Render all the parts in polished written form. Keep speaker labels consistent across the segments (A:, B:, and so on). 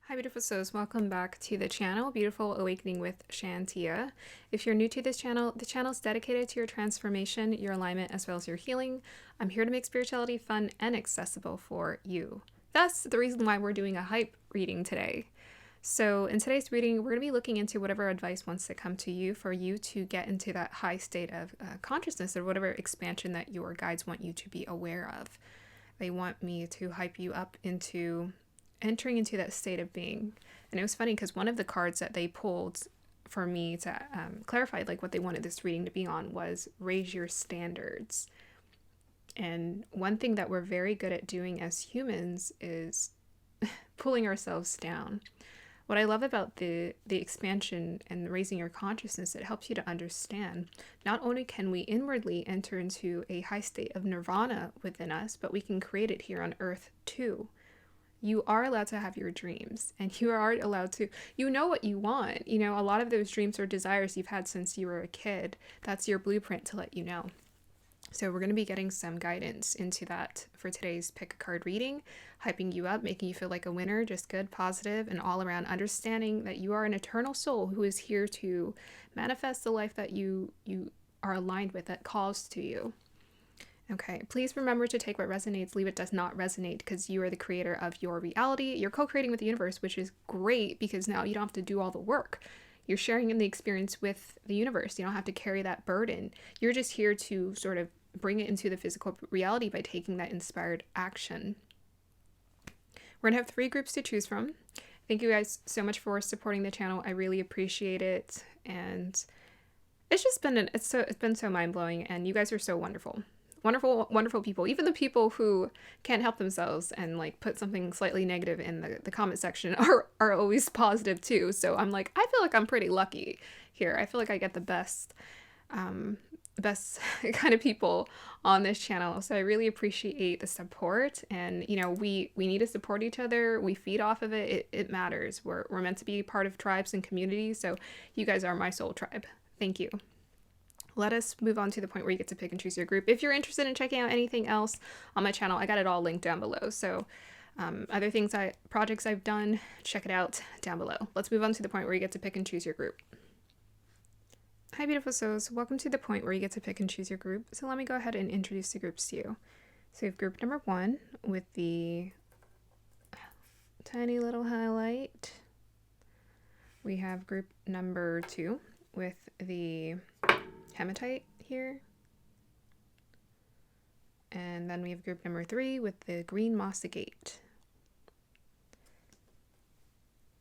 A: Hi beautiful souls, welcome back to the channel, Beautiful Awakening with Shantia. If you're new to this channel, the channel is dedicated to your transformation, your alignment, as well as your healing. I'm here to make spirituality fun and accessible for you. That's the reason why we're doing a hype reading today. So in today's reading, we're going to be looking into whatever advice wants to come to you for you to get into that high state of consciousness or whatever expansion that your guides want you to be aware of. They want me to hype you up into entering into that state of being. And it was funny because one of the cards that they pulled for me to clarify like what they wanted this reading to be on was raise your standards. And one thing that we're very good at doing as humans is pulling ourselves down. What I love about the expansion and raising your consciousness, it helps you to understand not only can we inwardly enter into a high state of nirvana within us, but we can create it here on earth too. You are allowed to have your dreams, and you are allowed to, you know what you want. You know, a lot of those dreams or desires you've had since you were a kid, that's your blueprint to let you know. So we're going to be getting some guidance into that for today's pick a card reading, hyping you up, making you feel like a winner, just good, positive, and all around understanding that you are an eternal soul who is here to manifest the life that you are aligned with, that calls to you. Okay, please remember to take what resonates, leave what does not resonate, because you are the creator of your reality. You're co-creating with the universe, which is great because now you don't have to do all the work. You're sharing in the experience with the universe. You don't have to carry that burden. You're just here to sort of bring it into the physical reality by taking that inspired action. We're going to have 3 groups to choose from. Thank you guys so much for supporting the channel. I really appreciate it. And it's just been, it's been so mind-blowing, and you guys are so wonderful. Wonderful people. Even the people who can't help themselves and like put something slightly negative in the comment section are always positive too. So I'm like, I feel like I'm pretty lucky here. I feel like I get the best kind of people on this channel. So I really appreciate the support, and you know, we need to support each other. We feed off of it. It matters. We're meant to be part of tribes and communities. So you guys are my soul tribe. Thank you. Let us move on to the point where you get to pick and choose your group. If you're interested in checking out anything else on my channel, I got it all linked down below. So other things, projects I've done, check it out down below. Let's move on to the point where you get to pick and choose your group. Hi beautiful souls, welcome to the point where you get to pick and choose your group. So let me go ahead and introduce the groups to you. So we have group number 1 with the tiny little highlight. We have group number 2 with the hematite here, and then we have group number 3 with the green moss agate.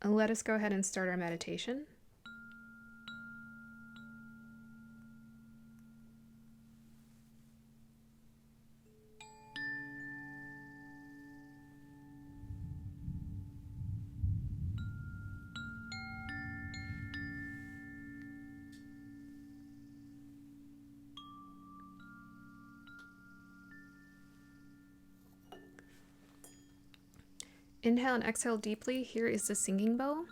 A: Let us go ahead and start our meditation. Inhale and exhale deeply. Here is the singing bowl.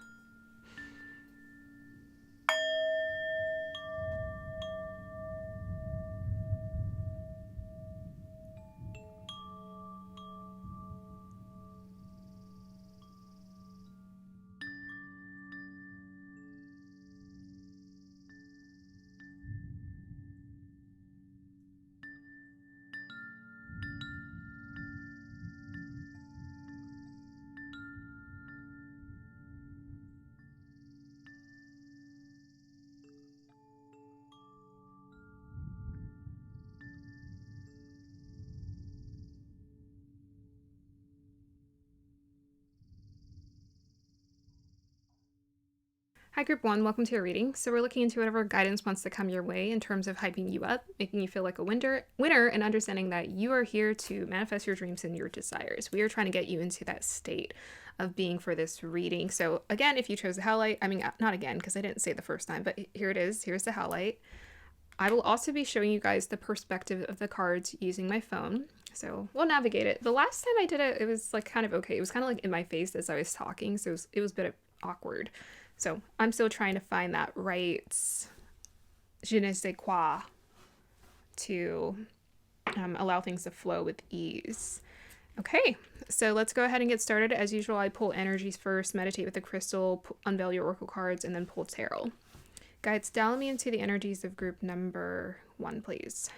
A: Hi group 1, welcome to your reading. So we're looking into whatever guidance wants to come your way in terms of hyping you up, making you feel like a winner, and understanding that you are here to manifest your dreams and your desires. We are trying to get you into that state of being for this reading. So again, if you chose the highlight, I mean, not again, because I didn't say it the first time, but here it is. Here's the highlight. I will also be showing you guys the perspective of the cards using my phone. So we'll navigate it. The last time I did it, it was like kind of okay. It was kind of like in my face as I was talking. So it was a bit awkward. So I'm still trying to find that right je ne sais quoi to allow things to flow with ease. Okay, so let's go ahead and get started. As usual, I pull energies first, meditate with the crystal, unveil your oracle cards, and then pull tarot. Guides, dial me into the energies of group number 1, please.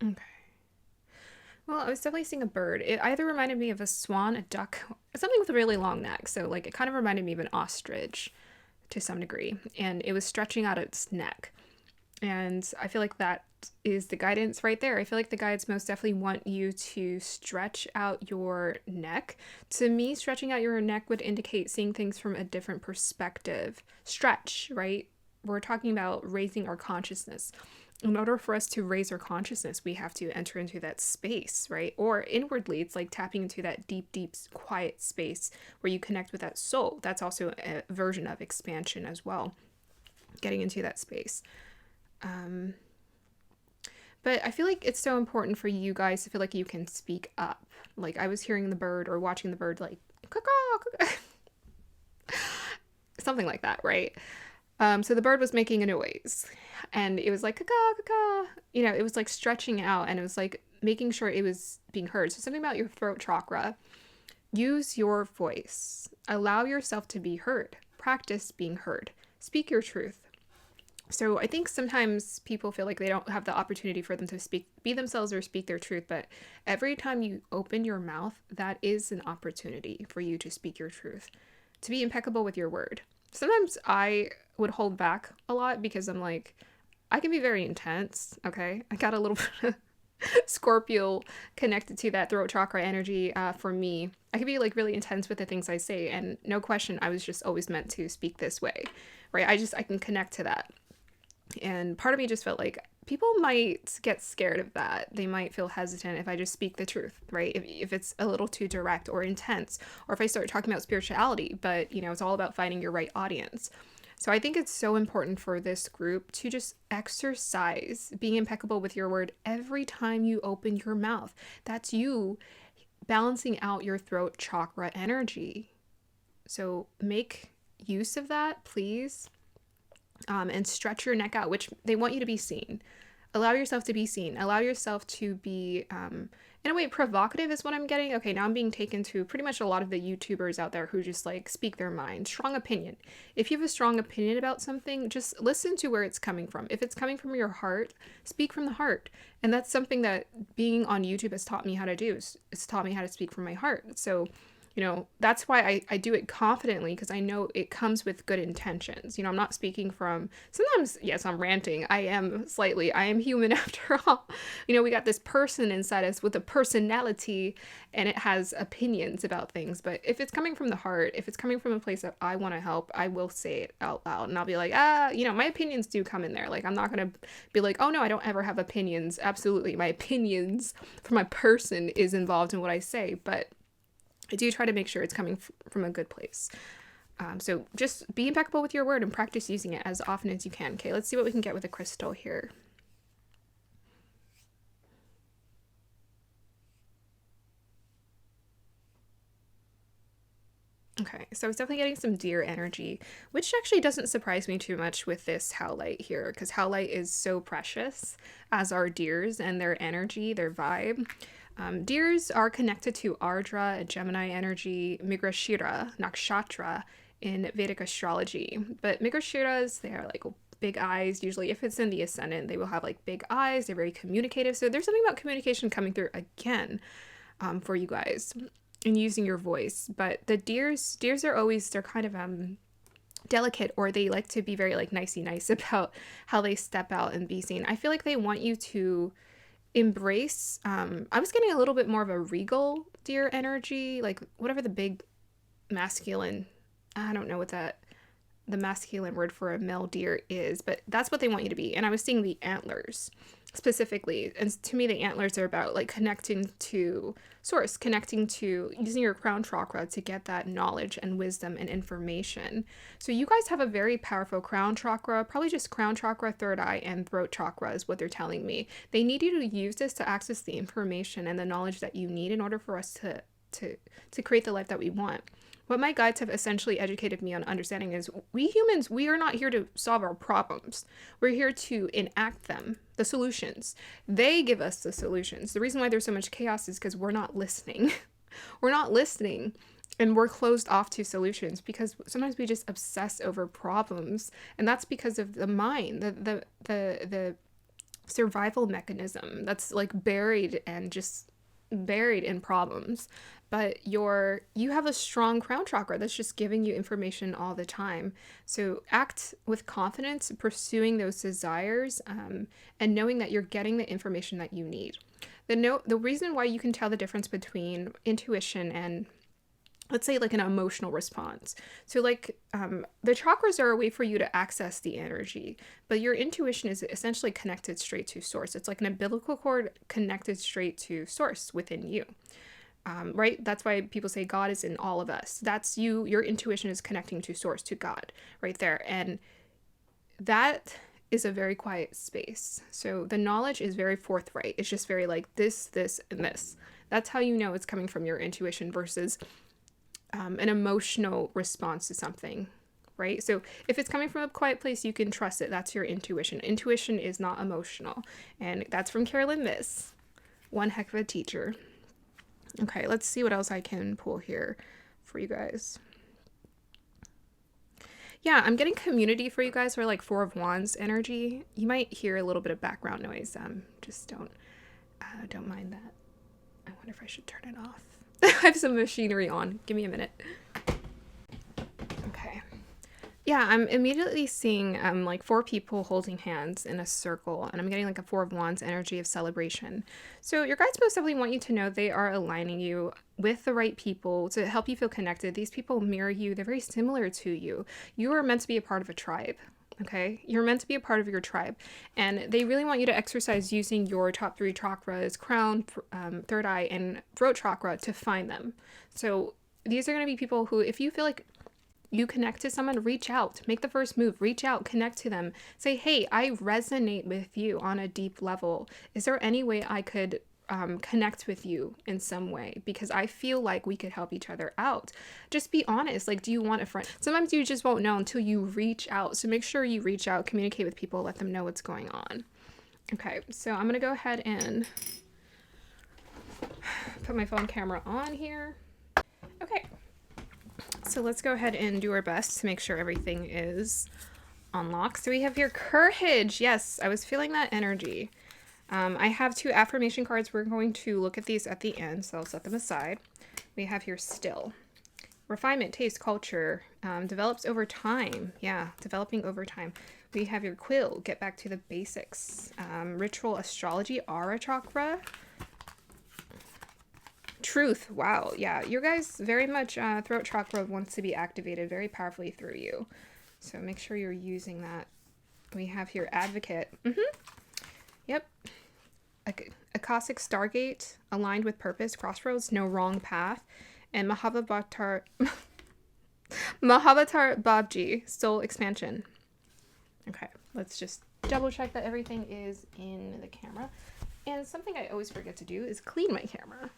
A: Okay. Well, I was definitely seeing a bird. It either reminded me of a swan, a duck, something with a really long neck. So, like, it kind of reminded me of an ostrich to some degree. And it was stretching out its neck. And I feel like that is the guidance right there. I feel like the guides most definitely want you to stretch out your neck. To me, stretching out your neck would indicate seeing things from a different perspective. Stretch, right? We're talking about raising our consciousness. In order for us to raise our consciousness, we have to enter into that space, right? Or inwardly, it's like tapping into that deep, deep, quiet space where you connect with that soul. That's also a version of expansion as well, getting into that space. But I feel like it's so important for you guys to feel like you can speak up. Like I was hearing the bird or watching the bird like, caw, something like that, right? So the bird was making a noise and it was like, caw, caw, you know, it was like stretching out and it was like making sure it was being heard. So something about your throat chakra, use your voice, allow yourself to be heard, practice being heard, speak your truth. So I think sometimes people feel like they don't have the opportunity for them to speak, be themselves or speak their truth. But every time you open your mouth, that is an opportunity for you to speak your truth, to be impeccable with your word. Sometimes I would hold back a lot because I'm like, I can be very intense. Okay. I got a little bit of Scorpio connected to that throat chakra energy for me. I can be like really intense with the things I say. And no question, I was just always meant to speak this way, right? I can connect to that. And part of me just felt like people might get scared of that. They might feel hesitant if I just speak the truth, right? If it's a little too direct or intense, or if I start talking about spirituality, but you know, it's all about finding your right audience. So I think it's so important for this group to just exercise being impeccable with your word every time you open your mouth. That's you balancing out your throat chakra energy. So make use of that, please. And stretch your neck out, which they want you to be seen. Allow yourself to be seen. Allow yourself to be, in a way, provocative is what I'm getting. Okay, now I'm being taken to pretty much a lot of the YouTubers out there who just like speak their mind. Strong opinion. If you have a strong opinion about something, just listen to where it's coming from. If it's coming from your heart, speak from the heart. And that's something that being on YouTube has taught me how to do. It's taught me how to speak from my heart. So you know, that's why I do it confidently because I know it comes with good intentions. You know, I'm not speaking from, sometimes, yes, I'm ranting. I am human after all. You know, we got this person inside us with a personality and it has opinions about things. But if it's coming from the heart, if it's coming from a place that I want to help, I will say it out loud and I'll be like, you know, my opinions do come in there. Like, I'm not going to be like, oh no, I don't ever have opinions. Absolutely. My opinions for my person is involved in what I say. But I do try to make sure it's coming from a good place. So just be impeccable with your word and practice using it as often as you can. Okay, let's see what we can get with a crystal here. Okay, so I was definitely getting some deer energy, which actually doesn't surprise me too much with this howlite here, because howlite is so precious, as are deers and their energy, their vibe. Deers are connected to Ardra, a Gemini energy, Mrigasira, Nakshatra in Vedic astrology. But Mrigashiras, they are like big eyes. Usually, if it's in the ascendant, they will have like big eyes. They're very communicative. So there's something about communication coming through again for you guys and using your voice. But the deers are always, they're kind of delicate, or they like to be very like nicey nice about how they step out and be seen. I feel like they want you to embrace, I was getting a little bit more of a regal deer energy, like whatever the big masculine, I don't know what the masculine word for a male deer is, but that's what they want you to be. And I was seeing the antlers specifically, and to me the antlers are about like connecting to source, connecting to using your crown chakra to get that knowledge and wisdom and information. So you guys have a very powerful crown chakra, probably just crown chakra, third eye, and throat chakra is what they're telling me. They need you to use this to access the information and the knowledge that you need in order for us to to create the life that we want. What my guides have essentially educated me on understanding is we humans, we are not here to solve our problems. We're here to enact them, the solutions. They give us the solutions. The reason why there's so much chaos is because we're not listening. We're not listening, and we're closed off to solutions because sometimes we just obsess over problems, and that's because of the mind, the survival mechanism that's like buried in problems. But you have a strong crown chakra that's just giving you information all the time. So act with confidence, pursuing those desires, and knowing that you're getting the information that you need. The reason why you can tell the difference between intuition and, let's say, like an emotional response. So like the chakras are a way for you to access the energy, but your intuition is essentially connected straight to source. It's like an umbilical cord connected straight to source within you. Right? That's why people say God is in all of us. That's you. Your intuition is connecting to source, to God, right there. And that is a very quiet space. So the knowledge is very forthright. It's just very like this, and this. That's how you know it's coming from your intuition versus an emotional response to something, right? So if it's coming from a quiet place, you can trust it. That's your intuition. Intuition is not emotional. And that's from Carolyn Miss. One heck of a teacher. Okay, let's see what else I can pull here for you guys. Yeah, I'm getting community for you guys, or like Four of Wands energy. You might hear a little bit of background noise. Just don't mind that. I wonder if I should turn it off. I have some machinery on. Give me a minute. Okay. Yeah, I'm immediately seeing like 4 people holding hands in a circle, and I'm getting like a Four of Wands energy of celebration. So your guides most definitely want you to know they are aligning you with the right people to help you feel connected. These people mirror you. They're very similar to you. You are meant to be a part of a tribe. Okay, you're meant to be a part of your tribe, and they really want you to exercise using your top 3 chakras, crown, third eye, and throat chakra to find them. So these are going to be people who, if you feel like you connect to someone, reach out, make the first move, reach out, connect to them, say, hey, I resonate with you on a deep level. Is there any way I could connect with you in some way? Because I feel like we could help each other out. Just be honest. Like, do you want a friend? Sometimes you just won't know until you reach out. So make sure you reach out, communicate with people, let them know what's going on. Okay, so I'm going to go ahead and put my phone camera on here. Okay. So let's go ahead and do our best to make sure everything is on lock. So we have here courage. Yes, I was feeling that energy. I have 2 affirmation cards. We're going to look at these at the end, so I'll set them aside. We have here still. Refinement, taste, culture, develops over time. Yeah, developing over time. We have your quill, get back to the basics. Ritual, astrology, aura chakra. Truth. Wow. Yeah, you guys very much throat chakra wants to be activated very powerfully through you. So make sure you're using that. We have here advocate. Yep. Akashic Stargate, aligned with purpose, crossroads, no wrong path. And Mahavatar Babji, soul expansion. Okay, let's just double check that everything is in the camera. And something I always forget to do is clean my camera.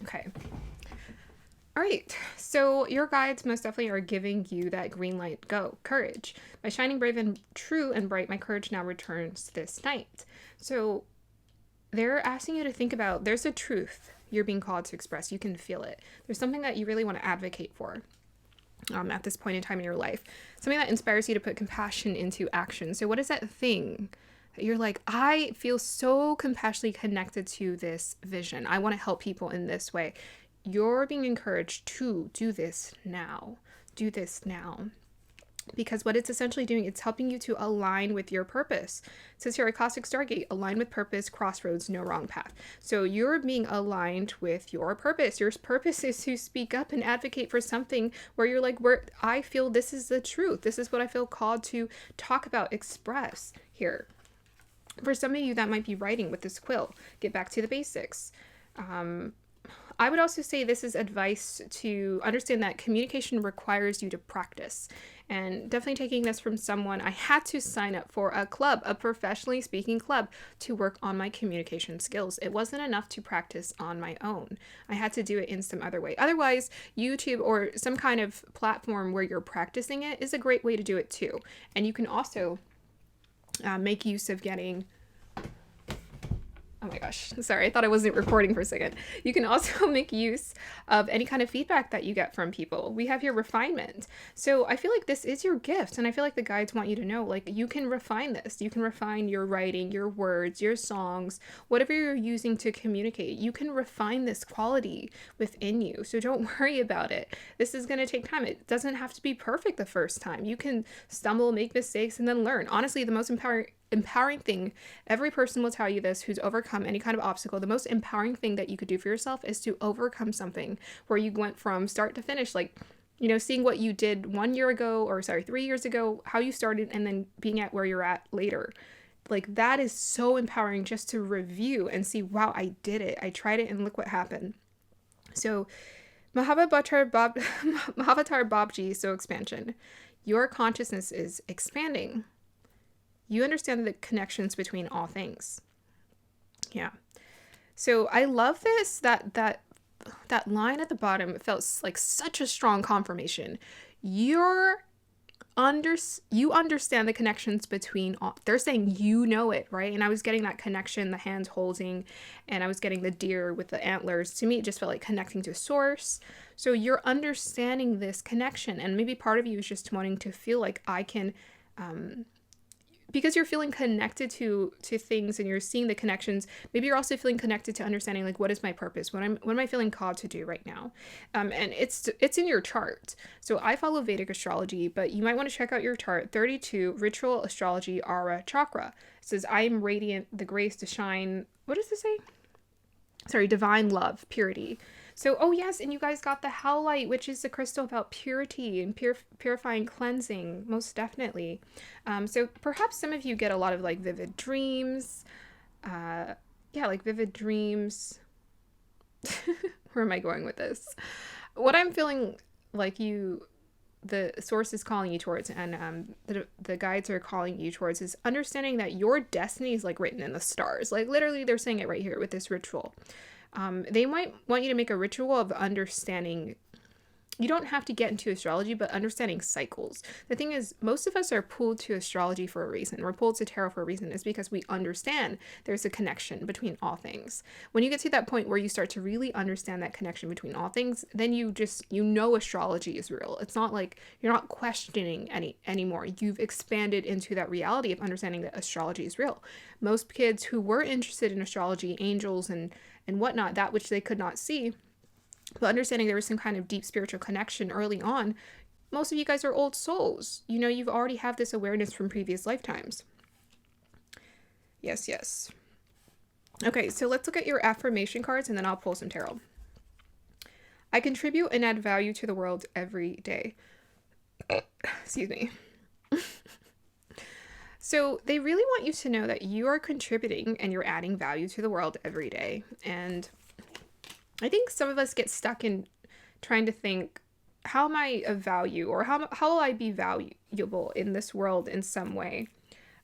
A: Okay. All right. So your guides most definitely are giving you that green light. Go. Courage. By shining brave and true and bright, my courage now returns this night. So they're asking you to think about, there's a truth you're being called to express. You can feel it. There's something that you really want to advocate for at this point in time in your life. Something that inspires you to put compassion into action. So what is that thing that you're like, I feel so compassionately connected to this vision. I want to help people in this way. You're being encouraged to do this now. Do this now. Because what it's essentially doing, it's helping you to align with your purpose. It says here, Akashic Stargate, align with purpose, crossroads, no wrong path. So you're being aligned with your purpose. Your purpose is to speak up and advocate for something where you're like, where I feel this is the truth. This is what I feel called to talk about, express here. For some of you, that might be writing with this quill. Get back to the basics. I would also say this is advice to understand that communication requires you to practice. And definitely taking this from someone, I had to sign up for a club, a professionally speaking club, to work on my communication skills. It wasn't enough to practice on my own. I had to do it in some other way. Otherwise, YouTube or some kind of platform where you're practicing it is a great way to do it too. And you can also make use of getting... Oh my gosh, sorry, I thought I wasn't recording for a second. You can also make use of any kind of feedback that you get from people. We have here refinement. So I feel like this is your gift, and I feel like the guides want you to know, like, you can refine this. You can refine your writing, your words, your songs, whatever you're using to communicate. You can refine this quality within you, so don't worry about it. This is going to take time. It doesn't have to be perfect the first time. You can stumble, make mistakes, and then learn. Honestly, the most empowering thing, every person will tell you this who's overcome any kind of obstacle, the most empowering thing that you could do for yourself is to overcome something where you went from start to finish, like, you know, seeing what you did 3 years ago, how you started, and then being at where you're at later. Like, that is so empowering, just to review and see, wow, I did it, I tried it, and look what happened. So Mahavatar Babji, so expansion. Your consciousness is expanding. You understand the connections between all things. Yeah. So I love this, that line at the bottom felt like such a strong confirmation. You understand the connections between all. They're saying you know it, right? And I was getting that connection, the hands holding, and I was getting the deer with the antlers. To me, it just felt like connecting to source. So you're understanding this connection, and maybe part of you is just wanting to feel like I can... because you're feeling connected to things and you're seeing the connections, maybe you're also feeling connected to understanding, like, what is my purpose? What am I feeling called to do right now? And it's in your chart. So I follow Vedic astrology, but you might want to check out your chart. 32, ritual astrology, Aura chakra. It says, I am radiant, the grace to shine. What does it say? Sorry, divine love, purity. So, oh yes, and you guys got the howlite, which is the crystal about purity and purifying, cleansing, most definitely. So perhaps some of you get a lot of, like, vivid dreams. Like vivid dreams. Where am I going with this? What I'm feeling like the source is calling you towards, and the guides are calling you towards, is understanding that your destiny is, like, written in the stars. Like, literally, they're saying it right here with this ritual. They might want you to make a ritual of understanding. You don't have to get into astrology, but understanding cycles. The thing is, most of us are pulled to astrology for a reason. We're pulled to tarot for a reason. It's because we understand there's a connection between all things. When you get to that point where you start to really understand that connection between all things, then you know astrology is real. It's not like you're not questioning anymore. You've expanded into that reality of understanding that astrology is real. Most kids who were interested in astrology, angels and whatnot, that which they could not see, but understanding there was some kind of deep spiritual connection early on, most of you guys are old souls. You know, you've already have this awareness from previous lifetimes. Yes. Okay, so let's look at your affirmation cards, and then I'll pull some tarot. I contribute and add value to the world every day. Excuse me. So they really want you to know that you are contributing and you're adding value to the world every day. And I think some of us get stuck in trying to think, how am I of value, or how will I be valuable in this world in some way?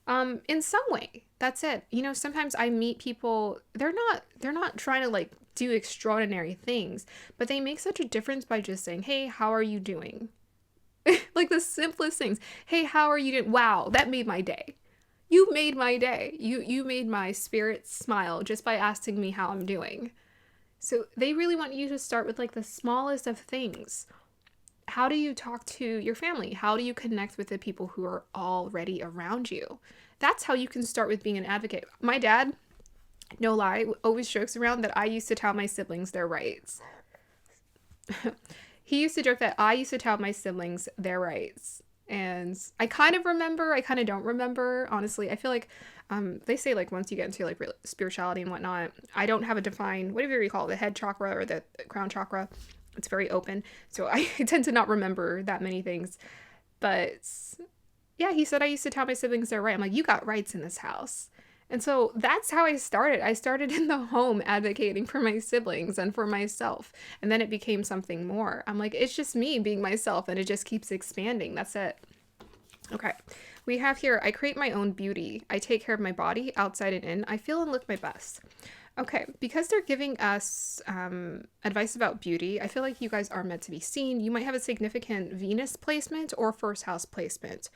A: In some way, that's it. You know, sometimes I meet people, they're not trying to, like, do extraordinary things, but they make such a difference by just saying, hey, how are you doing? Like, the simplest things. Hey, how are you doing? Wow, that made my day. You made my day. You made my spirit smile just by asking me how I'm doing. So they really want you to start with, like, the smallest of things. How do you talk to your family? How do you connect with the people who are already around you? That's how you can start with being an advocate. My dad, no lie, always jokes around that I used to tell my siblings their rights. He used to joke that I used to tell my siblings their rights. And I kind of remember, I kind of don't remember, honestly. I feel like they say, like, once you get into, like, spirituality and whatnot, I don't have a defined, whatever you call it, the head chakra or the crown chakra. It's very open. So I tend to not remember that many things. But yeah, he said I used to tell my siblings they're right. I'm like, you got rights in this house. And so that's how I started. I started in the home advocating for my siblings and for myself. And then it became something more. I'm like, it's just me being myself, and it just keeps expanding. That's it. Okay. We have here, I create my own beauty. I take care of my body, outside and in. I feel and look my best. Okay, because they're giving us advice about beauty, I feel like you guys are meant to be seen. You might have a significant Venus placement or first house placement.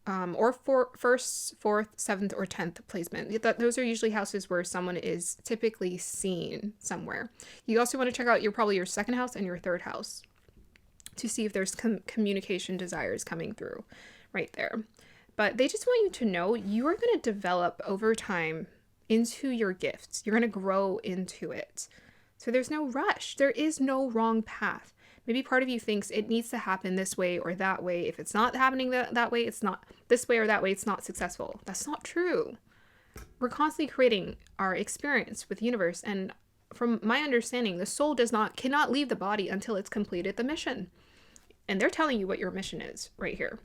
A: Or first, fourth, seventh, or 10th placement. Those are usually houses where someone is typically seen somewhere. You also want to check out probably your second house and your third house to see if there's communication desires coming through right there. But they just want you to know you are going to develop over time into your gifts. You're going to grow into it. So there's no rush. There is no wrong path. Maybe part of you thinks it needs to happen this way or that way. If it's not happening that way, it's not this way or that way, it's not successful. That's not true. We're constantly creating our experience with the universe. And from my understanding, the soul cannot leave the body until it's completed the mission. And they're telling you what your mission is right here.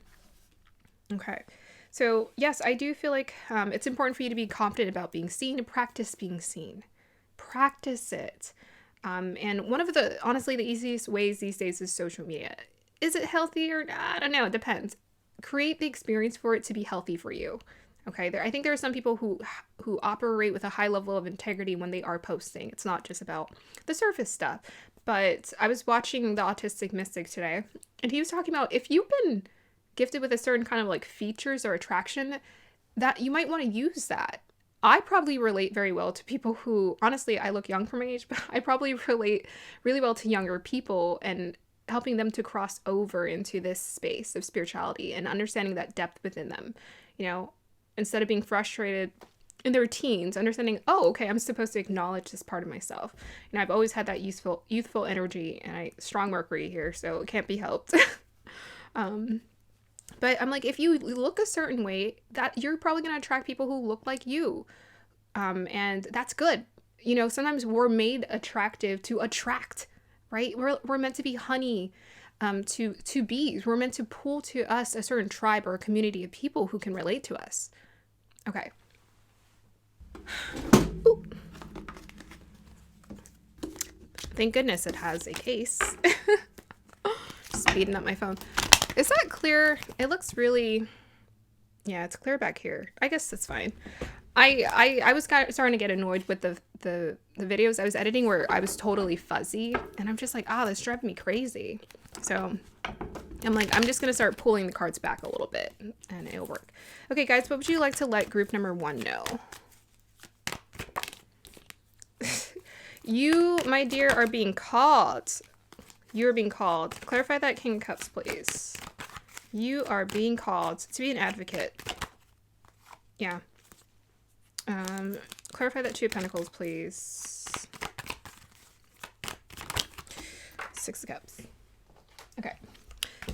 A: Okay. So yes, I do feel like it's important for you to be confident about being seen and practice being seen. Practice it. And one of honestly, the easiest ways these days is social media. Is it healthy or not? I don't know. It depends. Create the experience for it to be healthy for you. Okay. I think there are some people who operate with a high level of integrity when they are posting. It's not just about the surface stuff. But I was watching The Autistic Mystic today, and he was talking about if you've been gifted with a certain kind of like features or attraction, that you might want to use that. I probably relate very well to people who, honestly, I look young for my age, but I probably relate really well to younger people and helping them to cross over into this space of spirituality and understanding that depth within them. You know, instead of being frustrated in their teens, understanding, oh, okay, I'm supposed to acknowledge this part of myself. And I've always had that youthful energy, and strong Mercury here, so it can't be helped. But I'm like, if you look a certain way, that you're probably going to attract people who look like you. And that's good. You know, sometimes we're made attractive to attract, right? We're meant to be honey to bees. We're meant to pull to us a certain tribe or a community of people who can relate to us. Okay. Ooh. Thank goodness it has a case. Speeding up my phone. Is that clear? It looks really, yeah, it's clear back here. I guess that's fine. I was starting to get annoyed with the videos I was editing where I was totally fuzzy, and I'm just like, that's driving me crazy. So I'm like, I'm just going to start pulling the cards back a little bit, and it'll work. Okay, guys, what would you like to let group number 1 know? You, my dear, are being called. You are being called. Clarify that King of Cups, please. You are being called to be an advocate. Yeah. Clarify that Two of Pentacles, please. Six of Cups. Okay.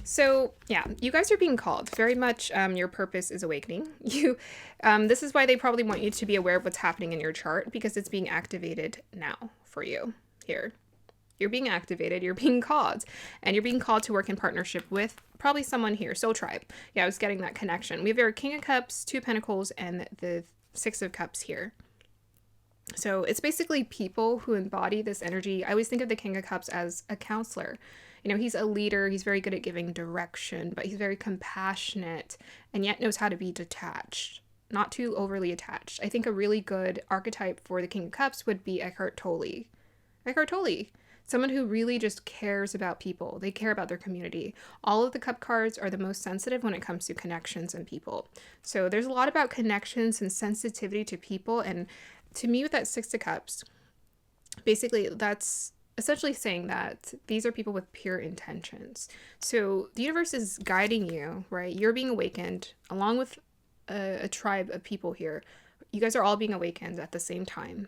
A: So, yeah, you guys are being called. Very much your purpose is awakening. This is why they probably want you to be aware of what's happening in your chart, because it's being activated now for you here. You're being activated, you're being called, and you're being called to work in partnership with probably someone here. Soul Tribe. Yeah, I was getting that connection. We have our King of Cups, Two of Pentacles, and the Six of Cups here. So it's basically people who embody this energy. I always think of the King of Cups as a counselor. You know, he's a leader, he's very good at giving direction, but he's very compassionate and yet knows how to be detached, not too overly attached. I think a really good archetype for the King of Cups would be Eckhart Tolle. Eckhart Tolle. Someone who really just cares about people. They care about their community. All of the cup cards are the most sensitive when it comes to connections and people. So there's a lot about connections and sensitivity to people. And to me, with that Six of Cups, basically that's essentially saying that these are people with pure intentions. So the universe is guiding you, right? You're being awakened along with a tribe of people here. You guys are all being awakened at the same time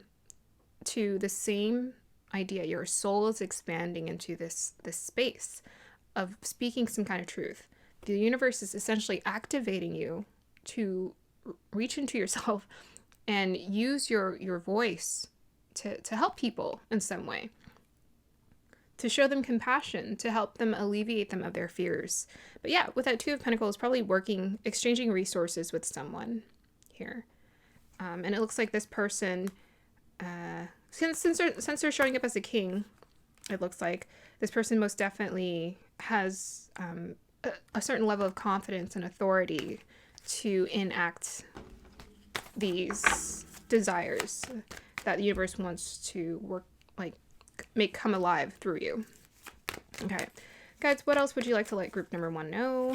A: to the same idea. Your soul is expanding into this space of speaking some kind of truth. The universe is essentially activating you to reach into yourself and use your voice to help people in some way, to show them compassion, to help them alleviate them of their fears. But yeah, with that Two of Pentacles, probably exchanging resources with someone here. And it looks like this person, since they're showing up as a king, it looks like this person most definitely has a certain level of confidence and authority to enact these desires that the universe wants to work, like, make come alive through you. Okay. Guys, what else would you like to let group number 1 know?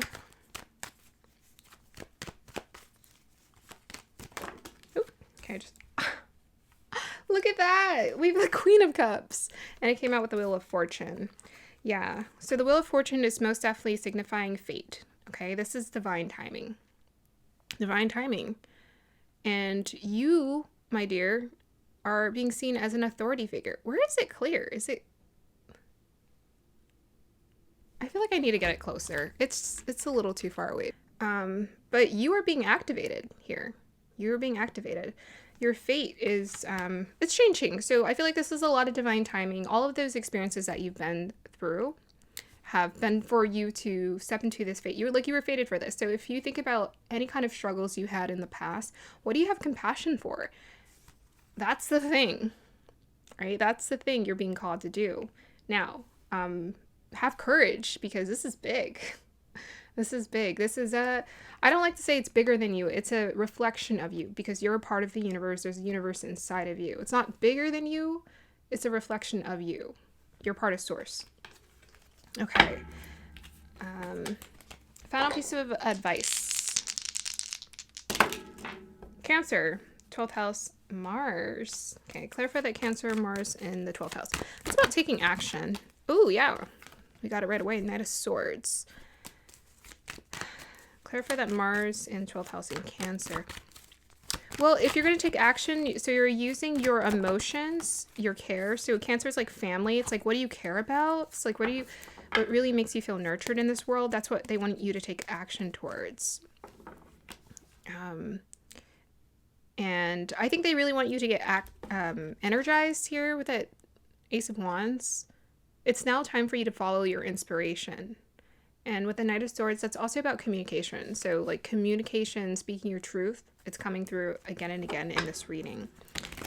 A: Oop. Okay, just... Look at that! We have the Queen of Cups! And it came out with the Wheel of Fortune. Yeah. So the Wheel of Fortune is most definitely signifying fate. Okay? This is divine timing. Divine timing. And you, my dear, are being seen as an authority figure. Where is it clear? Is it... I feel like I need to get it closer. It's a little too far away. But you are being activated here. You are being activated. Your fate is, it's changing. So I feel like this is a lot of divine timing. All of those experiences that you've been through have been for you to step into this fate. You were fated for this. So if you think about any kind of struggles you had in the past, what do you have compassion for? That's the thing, right? That's the thing you're being called to do. Now, have courage, because this is big. This is big. This is I don't like to say it's bigger than you. It's a reflection of you, because you're a part of the universe. There's a universe inside of you. It's not bigger than you. It's a reflection of you. You're part of source. Okay. Final piece of advice. Cancer, 12th house, Mars. Okay, clarify that Cancer, Mars in the 12th house. It's about taking action. Oh, yeah. We got it right away. Knight of Swords. Clarify that Mars in 12th house in Cancer. Well, if you're going to take action, so you're using your emotions, your care. So Cancer is like family. It's like, what do you care about? It's like, what really makes you feel nurtured in this world? That's what they want you to take action towards. And I think they really want you to get energized here with that Ace of Wands. It's now time for you to follow your inspiration. And with the Knight of Swords, that's also about communication. So like communication, speaking your truth, it's coming through again and again in this reading.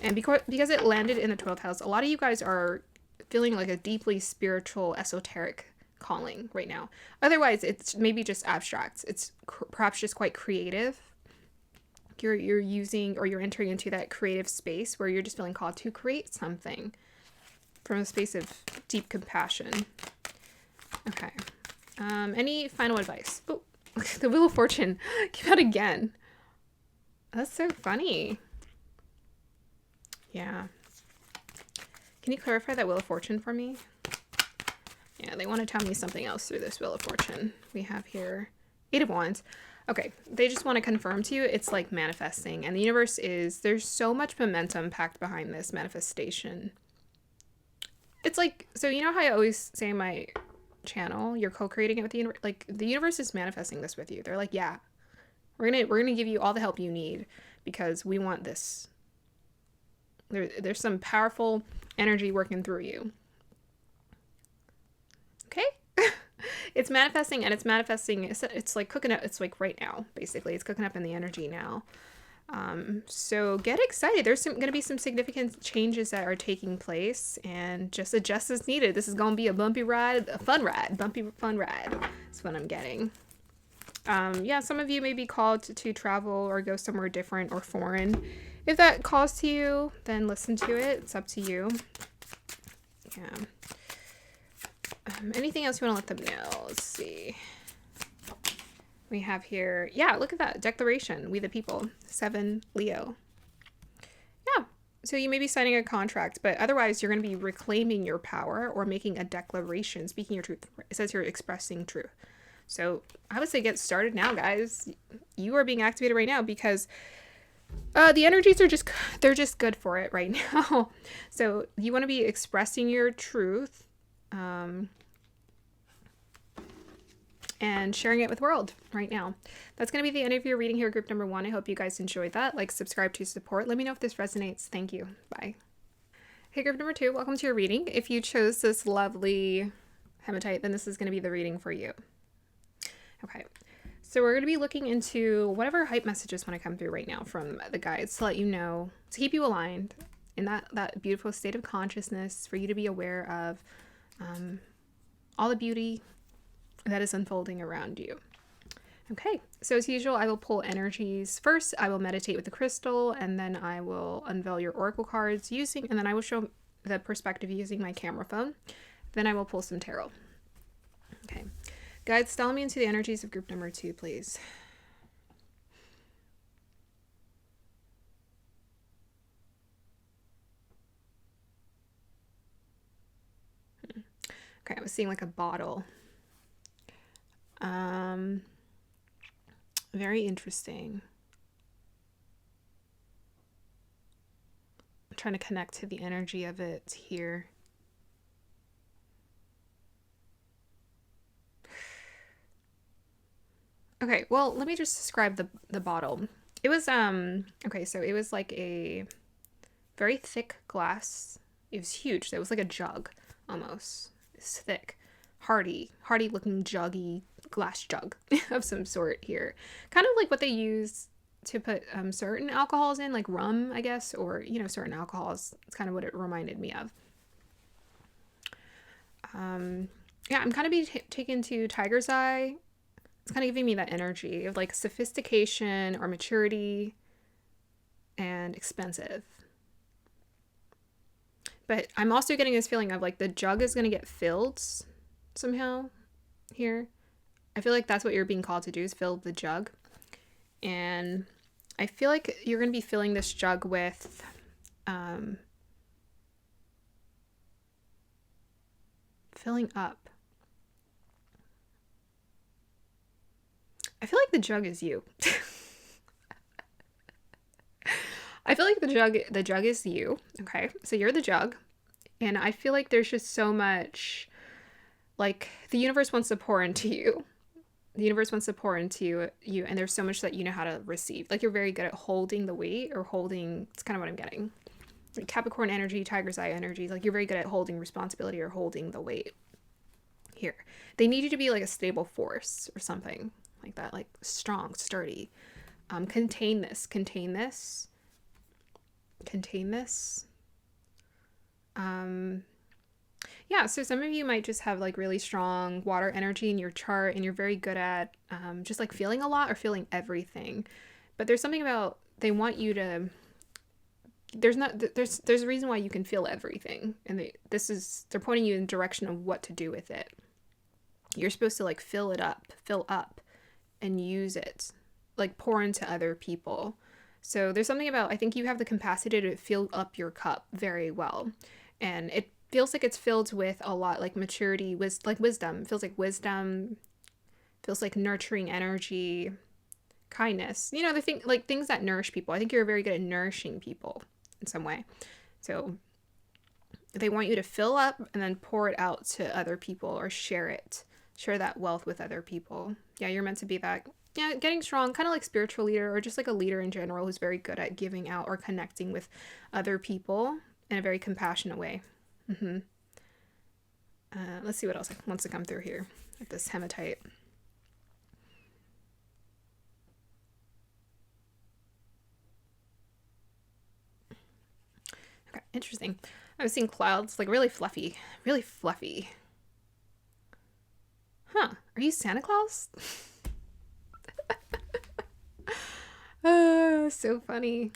A: And because it landed in the 12th house, a lot of you guys are feeling like a deeply spiritual, esoteric calling right now. Otherwise, it's maybe just abstract. It's perhaps just quite creative. You're using, or you're entering into that creative space where you're just feeling called to create something from a space of deep compassion. Okay. Any final advice? Oh, the Wheel of Fortune came out again. That's so funny. Yeah. Can you clarify that Wheel of Fortune for me? Yeah, they want to tell me something else through this Wheel of Fortune. We have here Eight of Wands. Okay, they just want to confirm to you it's like manifesting. And the universe there's so much momentum packed behind this manifestation. It's like, so you know how I always say in my channel, you're co-creating it with the universe? Like, the universe is manifesting this with you. They're like, yeah, we're gonna give you all the help you need because we want this. There's some powerful energy working through you. Okay? It's manifesting, and it's manifesting. It's like cooking up. It's like right now, basically. It's cooking up in the energy now. So get excited. There's going to be some significant changes that are taking place, and just adjust as needed. This is going to be a bumpy ride, a fun ride, fun ride. That's what I'm getting. Yeah, some of you may be called to travel or go somewhere different or foreign. If that calls to you, then listen to it. It's up to you. Yeah. Anything else you want to let them know? Let's see. We have here, yeah, look at that declaration. We the people, 7 Leo. Yeah, so you may be signing a contract, but otherwise you're going to be reclaiming your power or making a declaration, speaking your truth. It says you're expressing truth. So I would say get started now, guys. You are being activated right now because the energies are they're just good for it right now. So you want to be expressing your truth. And sharing it with the world right now. That's going to be the end of your reading here, group number 1. I hope you guys enjoyed that. Like, subscribe to support. Let me know if this resonates. Thank you. Bye. Hey, group number 2, welcome to your reading. If you chose this lovely hematite, then this is going to be the reading for you. Okay. So we're going to be looking into whatever hype messages want to come through right now from the guides to let you know, to keep you aligned in that beautiful state of consciousness, for you to be aware of all the beauty that is unfolding around you. Okay, so as usual, I will pull energies. First, I will meditate with the crystal, and then I will unveil your oracle cards and then I will show the perspective using my camera phone. Then I will pull some tarot. Okay. Guides, style me into the energies of group number 2, please. Okay, I was seeing like a bottle. Very interesting. I'm trying to connect to the energy of it here. Okay, well, let me just describe the bottle. It was okay, so it was like a very thick glass. It was huge. It was like a jug almost. It's thick, hardy looking juggy glass jug of some sort here. Kind of like what they use to put certain alcohols in, like rum, I guess, or certain alcohols. It's kind of what it reminded me of. Yeah, I'm kind of being taken to Tiger's Eye. It's kind of giving me that energy of like sophistication or maturity and expensive. But I'm also getting this feeling of like the jug is going to get filled somehow here. I feel like that's what you're being called to do, is fill the jug. And I feel like you're going to be filling this jug with filling up. I feel like the jug is you. I feel like the jug is you. Okay, so you're the jug, and I feel like there's just so much, like the universe wants to pour into you. The universe wants to pour into you, and there's so much that you know how to receive. Like you're very good at holding the weight, or holding. It's kind of what I'm getting. Like Capricorn energy, Tiger's Eye energy. Like you're very good at holding responsibility or holding the weight. Here, they need you to be like a stable force or something like that, like strong, sturdy. Contain this. Yeah, so some of you might just have like really strong water energy in your chart, and you're very good at just like feeling a lot or feeling everything. But there's something about, they want you to, there's a reason why you can feel everything, and they're pointing you in the direction of what to do with it. You're supposed to like fill up and use it, like pour into other people. So there's something about, I think you have the capacity to fill up your cup very well. And it feels like it's filled with a lot, like maturity, wisdom. It feels like wisdom, feels like nurturing energy, kindness. The thing, like things that nourish people. I think you're very good at nourishing people in some way. So they want you to fill up and then pour it out to other people, or share that wealth with other people. Yeah, you're meant to be that, getting strong, kind of like spiritual leader, or just like a leader in general who's very good at giving out or connecting with other people in a very compassionate way. Let's see what else wants to come through here with this hematite. Okay, interesting. I was seeing clouds, like really fluffy. Huh, are you Santa Claus? So funny.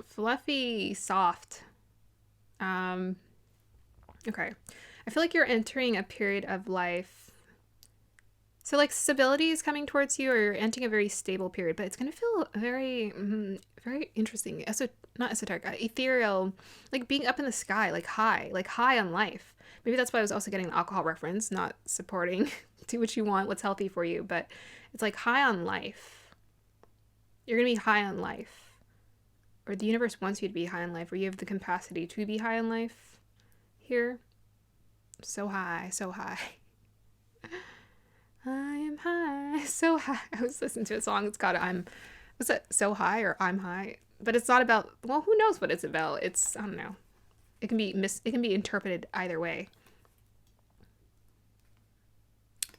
A: Fluffy, soft. Okay. I feel like you're entering a period of life. So like stability is coming towards you, or you're entering a very stable period, but it's going to feel very, very interesting. Not esoteric, ethereal, like being up in the sky, like high on life. Maybe that's why I was also getting the alcohol reference, not supporting do what you want, what's healthy for you, but it's like high on life. You're going to be high on life, or the universe wants you to be high on life, or you have the capacity to be high on life here. So high. I am high, so high. I was listening to a song. It's called was it So High or I'm High? But it's not about, well, who knows what it's about. It's, I don't know. It can be interpreted either way.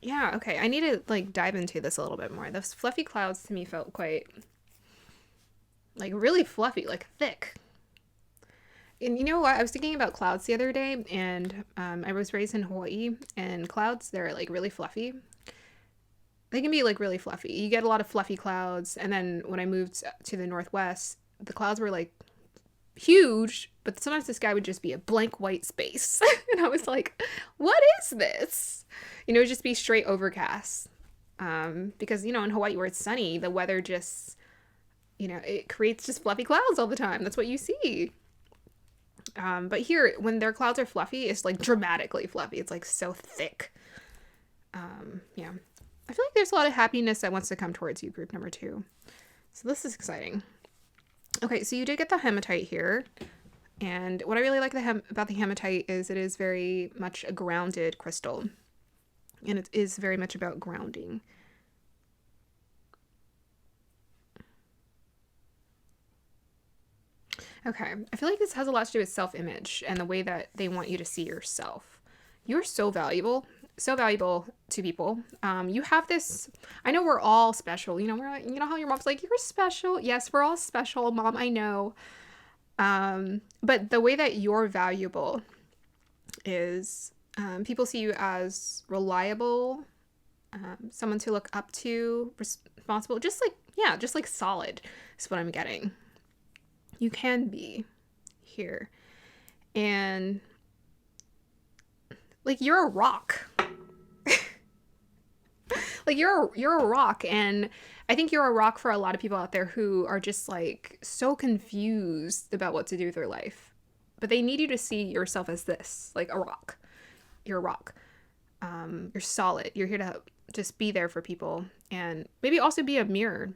A: Yeah, okay. I need to like dive into this a little bit more. Those fluffy clouds to me felt quite like really fluffy, like thick. And you know what? I was thinking about clouds the other day, and I was raised in Hawaii, and clouds, they're like really fluffy. They can be like really fluffy. You get a lot of fluffy clouds, and then when I moved to the Northwest, the clouds were like huge, but sometimes the sky would just be a blank white space. And I was like, what is this? You know, it'd just be straight overcast. Because, you know, in Hawaii where it's sunny, the weather just, you know, it creates just fluffy clouds all the time. That's what you see. But here, when their clouds are fluffy, it's like dramatically fluffy. It's like so thick. Yeah. I feel like there's a lot of happiness that wants to come towards you, group number 2. So this is exciting. Okay, so you did get the hematite here. And what I really like about the hematite is it is very much a grounded crystal. And it is very much about grounding. Okay, I feel like this has a lot to do with self-image and the way that they want you to see yourself. You're so valuable to people. You have this, I know we're all special. You know, we're like, you know how your mom's like, you're special. Yes, we're all special, Mom, I know. But the way that you're valuable is people see you as reliable, someone to look up to, responsible, just like solid is what I'm getting. You can be here. And like you're a rock. Like you're a rock, and I think you're a rock for a lot of people out there who are just like so confused about what to do with their life. But they need you to see yourself as this, like a rock. You're a rock. You're solid. You're here to just be there for people and maybe also be a mirror.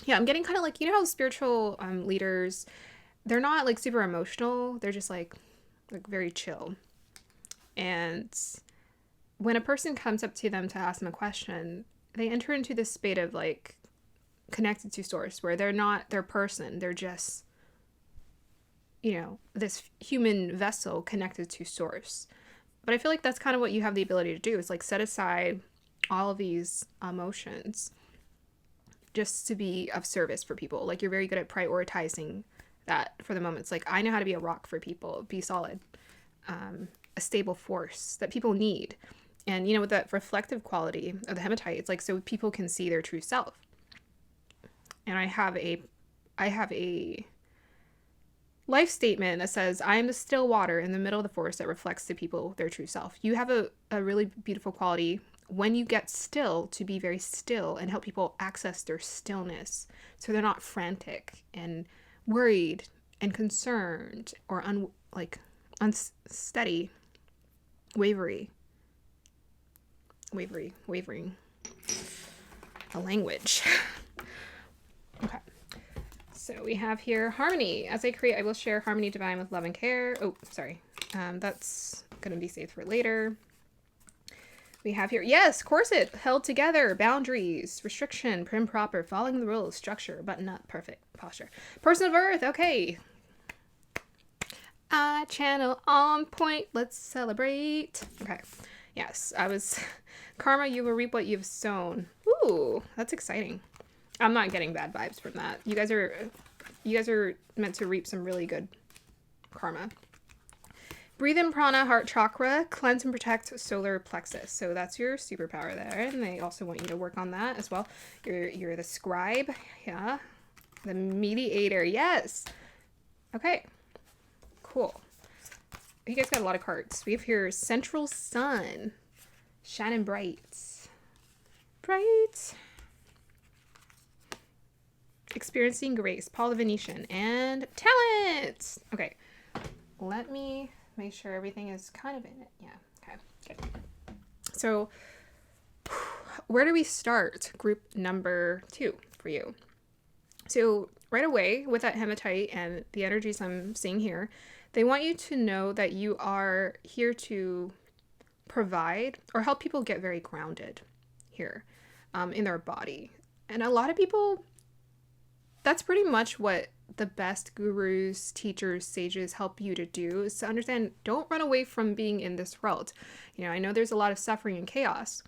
A: Yeah, I'm getting kind of like, you know how spiritual leaders, they're not like super emotional. They're just like very chill. And when a person comes up to them to ask them a question, they enter into this state of like connected to source where they're not their person. They're just, you know, this human vessel connected to source. But I feel like that's kind of what you have the ability to do is like set aside all of these emotions just to be of service for people. Like you're very good at prioritizing that for the moment. It's like, I know how to be a rock for people, be solid, a stable force that people need. And, you know, with that reflective quality of the hematite, it's like so people can see their true self. And I have a life statement that says, I am the still water in the middle of the forest that reflects to people their true self. You have a really beautiful quality when you get still to be very still and help people access their stillness so they're not frantic and worried and concerned or unsteady, wavering. A language. Okay. So we have here harmony. As I create, I will share harmony divine with love and care. Oh, sorry. That's going to be saved for later. We have here, yes, corset, held together, boundaries, restriction, prim proper, following the rules, structure, button up, perfect posture. Person of earth, okay. Channel on point, let's celebrate. Okay, yes, karma, you will reap what you've sown. Ooh, that's exciting. I'm not getting bad vibes from that. You guys are meant to reap some really good karma. Breathe in prana, heart chakra, cleanse and protect solar plexus. So that's your superpower there. And they also want you to work on that as well. You're the scribe. Yeah. The mediator. Yes. Okay. Cool. You guys got a lot of cards. We have here Central Sun. Shining bright. Bright. Experiencing grace. Paul the Venetian. And talent. Okay. Let me make sure everything is kind of in it. Yeah. Okay. Good. So where do we start? Group number 2 for you. So right away with that hematite and the energies I'm seeing here, they want you to know that you are here to provide or help people get very grounded here in their body. And a lot of people, that's pretty much what the best gurus, teachers, sages help you to do, is to understand, don't run away from being in this world. You know, I know there's a lot of suffering and chaos,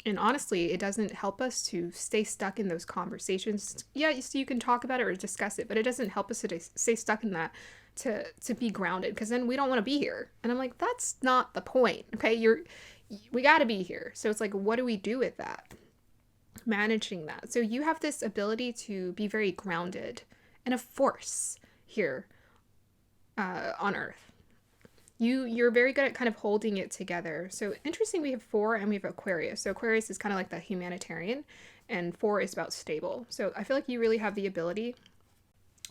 A: And honestly, it doesn't help us to stay stuck in those conversations. Yeah, so you can talk about it or discuss it, but it doesn't help us to stay stuck in that to be grounded, because then we don't want to be here. And I'm like, that's not the point. Okay, we got to be here. So it's like, what do we do with that? Managing that. So you have this ability to be very grounded and a force here on Earth. You're very good at kind of holding it together. So interesting, we have 4 and we have Aquarius. So Aquarius is kind of like the humanitarian, and 4 is about stable. So I feel like you really have the ability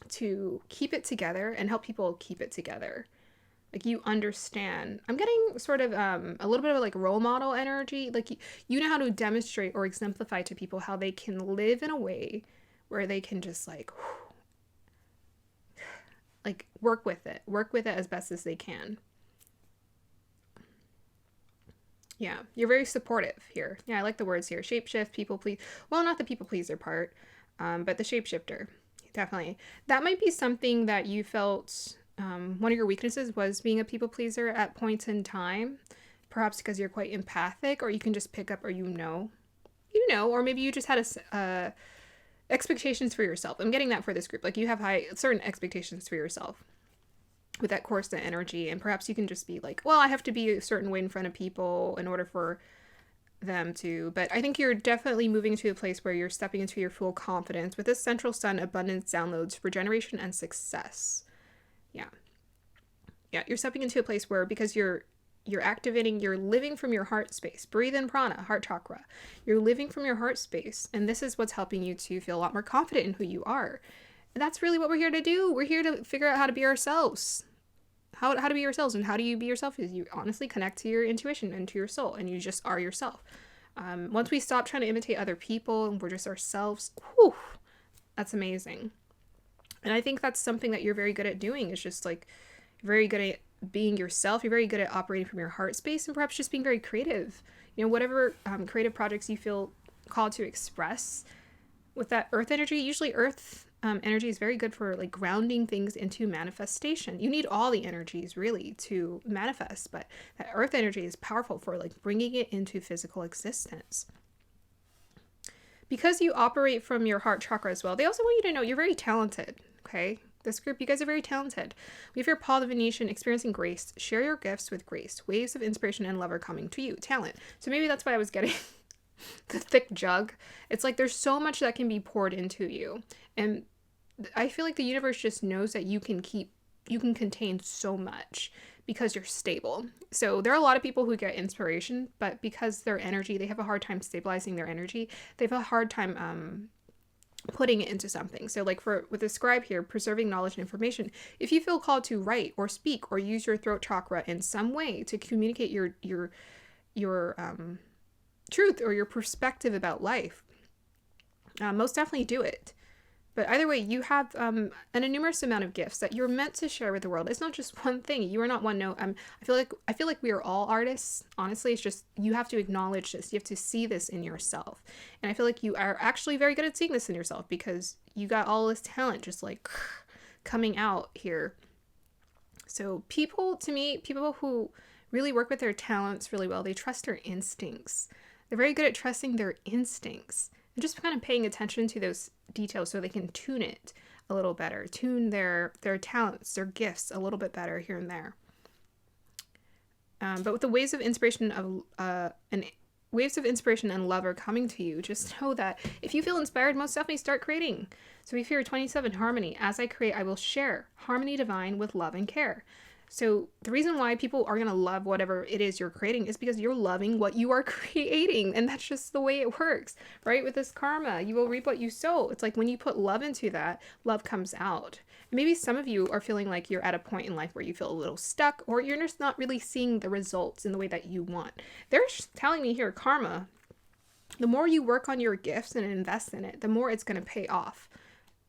A: to keep it together and help people keep it together. Like, you understand. I'm getting sort of a little bit of like role model energy. Like, you know how to demonstrate or exemplify to people how they can live in a way where they can just like work with it as best as they can. Yeah, you're very supportive here. Yeah, I like the words here. Shapeshift, people please. Well, not the people pleaser part, but the shapeshifter. Definitely. That might be something that you felt one of your weaknesses was being a people pleaser at points in time. Perhaps because you're quite empathic, or you can just pick up, or or maybe you just had expectations for yourself. I'm getting that for this group. Like, you have certain expectations for yourself with that Coruscant energy, and perhaps you can just be like, well, I have to be a certain way in front of people in order for them to. But I think you're definitely moving to a place where you're stepping into your full confidence with this central sun, abundance, downloads, regeneration, and success. Yeah, you're stepping into a place where, because you're activating, you're living from your heart space. Breathe in prana, heart chakra. You're living from your heart space, and this is what's helping you to feel a lot more confident in who you are. And that's really what we're here to do. We're here to figure out how to be ourselves. How to be yourselves. And how do you be yourself? Is you honestly connect to your intuition and to your soul, and you just are yourself. Once we stop trying to imitate other people and we're just ourselves, whew, that's amazing. And I think that's something that you're very good at doing, is just like very good at being yourself. You're very good at operating from your heart space, and perhaps just being very creative. Whatever creative projects you feel called to express with that earth energy. Usually earth energy is very good for like grounding things into manifestation. You need all the energies really to manifest, but that earth energy is powerful for like bringing it into physical existence. Because you operate from your heart chakra as well, they also want you to know you're very talented, okay? This group, you guys are very talented. We have your Paul the Venetian, experiencing grace. Share your gifts with grace. Waves of inspiration and love are coming to you. Talent. So maybe that's why I was getting the thick jug. It's like there's so much that can be poured into you. And I feel like the universe just knows that you can contain so much because you're stable. So there are a lot of people who get inspiration, but because their energy, they have a hard time stabilizing their energy. They have a hard time putting it into something. So like with the scribe here, preserving knowledge and information, if you feel called to write or speak or use your throat chakra in some way to communicate your truth or your perspective about life, most definitely do it. But either way, you have an enormous amount of gifts that you're meant to share with the world. It's not just one thing. You are not one note. I feel like we are all artists. Honestly, it's just you have to acknowledge this. You have to see this in yourself. And I feel like you are actually very good at seeing this in yourself, because you got all this talent just like coming out here. So people who really work with their talents really well, they trust their instincts. They're very good at trusting their instincts and just kind of paying attention to those details so they can tune it a little better, tune their talents, their gifts a little bit better here and there. But with the waves of inspiration and love are coming to you, just know that if you feel inspired, most definitely start creating. So we fear 27 harmony. As I create, I will share harmony divine with love and care. So the reason why people are going to love whatever it is you're creating is because you're loving what you are creating. And that's just the way it works, right? With this karma, you will reap what you sow. It's like when you put love into that, love comes out. And maybe some of you are feeling like you're at a point in life where you feel a little stuck, or you're just not really seeing the results in the way that you want. They're telling me here, karma, the more you work on your gifts and invest in it, the more it's going to pay off.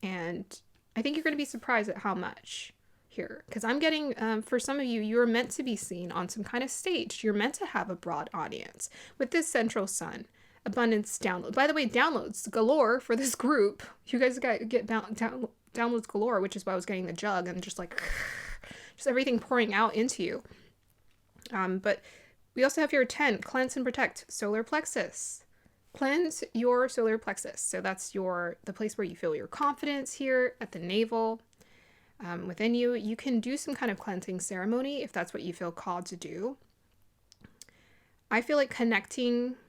A: And I think you're going to be surprised at how much here, because I'm getting for some of you, you're meant to be seen on some kind of stage. You're meant to have a broad audience with this central sun, abundance, download. By the way, downloads galore for this group. You guys get downloads galore, which is why I was getting the jug and just like just everything pouring out into you. But we also have here 10, cleanse and protect, solar plexus. cleanse your solar plexus. So that's the place where you feel your confidence here at the navel. Within you, you can do some kind of cleansing ceremony if that's what you feel called to do. I feel like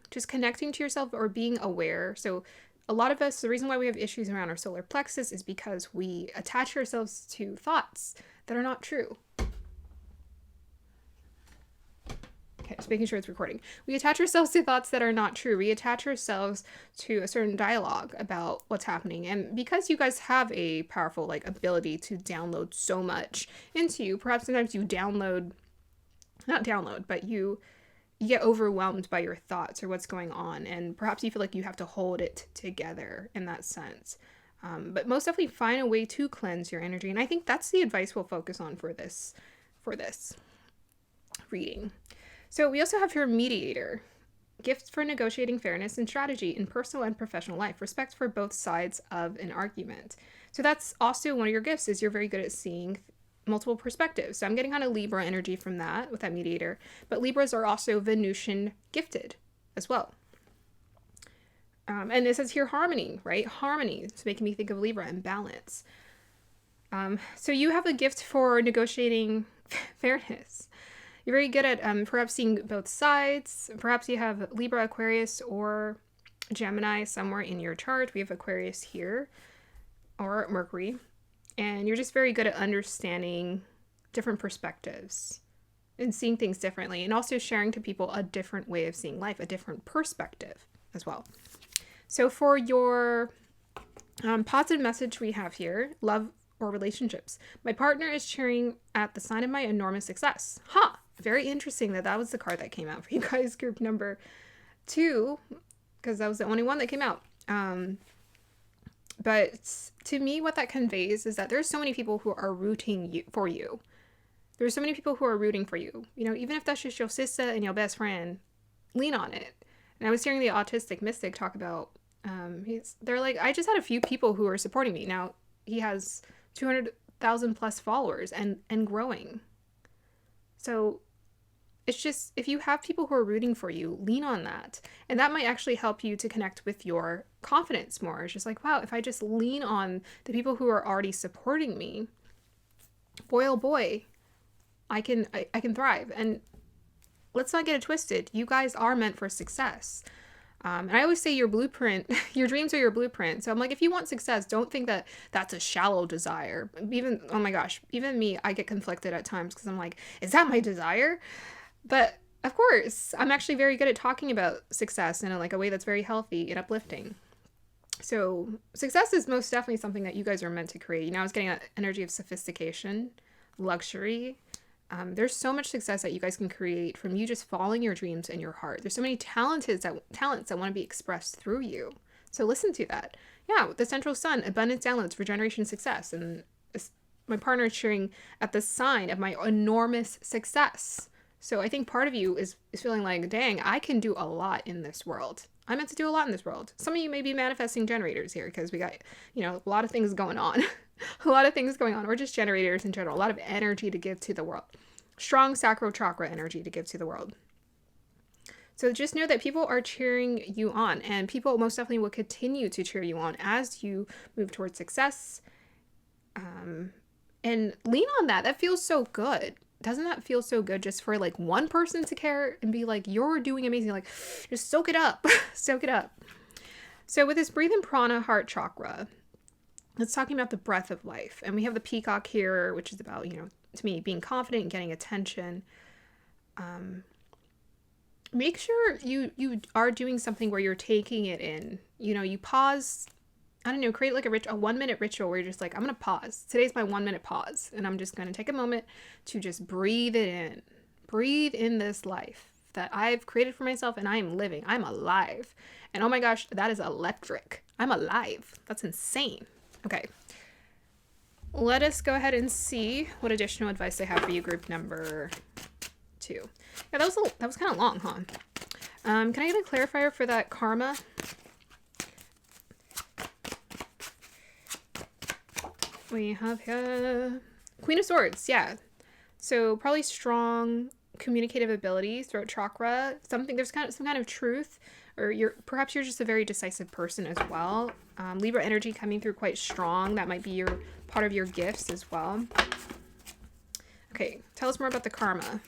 A: just connecting to yourself or being aware. So a lot of us, the reason why we have issues around our solar plexus is because we attach ourselves to thoughts that are not true. Okay, just making sure it's recording. We attach ourselves to thoughts that are not true. We attach ourselves to a certain dialogue about what's happening. And because you guys have a powerful ability to download so much into you, perhaps sometimes you but you get overwhelmed by your thoughts or what's going on. And perhaps you feel like you have to hold it together in that sense. But most definitely find a way to cleanse your energy. And I think that's the advice we'll focus on for this reading. So we also have your mediator. Gifts for negotiating fairness and strategy in personal and professional life. Respect for both sides of an argument. So that's also one of your gifts, is you're very good at seeing multiple perspectives. So I'm getting kind of Libra energy from that with that mediator. But Libras are also Venusian gifted as well. And it says here harmony, right? Harmony. It's making me think of Libra and balance. So you have a gift for negotiating fairness. You're very good at perhaps seeing both sides. Perhaps you have Libra, Aquarius, or Gemini somewhere in your chart. We have Aquarius here, or Mercury. And you're just very good at understanding different perspectives and seeing things differently, and also sharing to people a different way of seeing life, a different perspective as well. So for your positive message we have here, love or relationships. My partner is cheering at the sign of my enormous success. Very interesting that was the card that came out for you guys, group number 2, because that was the only one that came out. But to me, what that conveys is that there's so many people who are rooting for you. There's so many people who are rooting for you. You know, even if that's just your sister and your best friend, lean on it. And I was hearing the autistic mystic talk about, they're like, I just had a few people who are supporting me. Now, he has 200,000 plus followers and growing. So it's just, if you have people who are rooting for you, lean on that. And that might actually help you to connect with your confidence more. It's just like, wow, if I just lean on the people who are already supporting me, boy, oh boy, I can thrive. And let's not get it twisted. You guys are meant for success. And I always say your blueprint, your dreams are your blueprint. So I'm like, if you want success, don't think that that's a shallow desire. Even, oh my gosh, even me, I get conflicted at times because I'm like, is that my desire? But of course, I'm actually very good at talking about success in a way that's very healthy and uplifting. So success is most definitely something that you guys are meant to create. You know, I was getting that energy of sophistication, luxury. There's so much success that you guys can create from you just following your dreams and your heart. There's so many talents that want to be expressed through you. So listen to that. Yeah, with the central sun, abundance downloads, regeneration, success. And my partner is cheering at the sign of my enormous success. So I think part of you is feeling like, dang, I can do a lot in this world. I'm meant to do a lot in this world. Some of you may be manifesting generators here because we got, a lot of things going on. A lot of things going on. Or just generators in general. A lot of energy to give to the world. Strong sacral chakra energy to give to the world. So just know that people are cheering you on. And people most definitely will continue to cheer you on as you move towards success. And lean on that. That feels so good. Doesn't that feel so good just for one person to care and be like, you're doing amazing. Just soak it up. Soak it up. So with this breathe and prana heart chakra, it's talking about the breath of life. And we have the peacock here, which is about, to me, being confident and getting attention. Make sure you are doing something where you're taking it in. You pause. I don't know, create a 1 minute ritual where you're just like, I'm going to pause. Today's my 1 minute pause. And I'm just going to take a moment to just breathe it in. Breathe in this life that I've created for myself and I am living. I'm alive. And oh my gosh, that is electric. I'm alive. That's insane. Okay. Let us go ahead and see what additional advice I have for you, group number 2. Yeah, that was kind of long, huh? Can I get a clarifier for that karma? We have here Queen of Swords, yeah. So probably strong communicative abilities, throat chakra, there's some kind of truth or perhaps you're just a very decisive person as well. Libra energy coming through quite strong. That might be your part of your gifts as well. Okay, tell us more about the karma.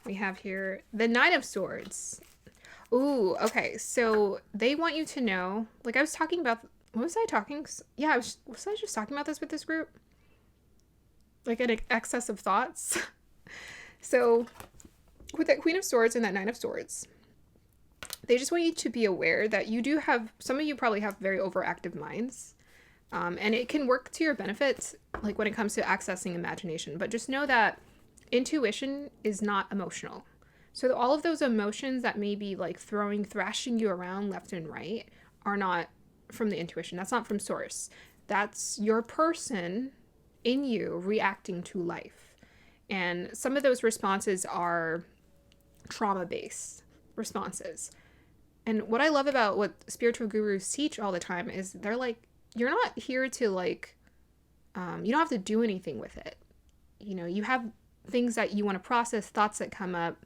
A: We have here the Nine of Swords. Ooh, okay. So they want you to know, like I was talking about, what was I talking? Yeah, was I just talking about this with this group? Like an excess of thoughts. So with that Queen of Swords and that Nine of Swords, they just want you to be aware that you do have, some of you probably have very overactive minds. And it can work to your benefit, like when it comes to accessing imagination. But just know that intuition is not emotional. So all of those emotions that may be like thrashing you around left and right are not from the intuition. That's not from source. That's your person in you reacting to life. And some of those responses are trauma-based responses. And what I love about what spiritual gurus teach all the time is they're like, you're not here to like, you don't have to do anything with it. You know, you have things that you want to process, thoughts that come up.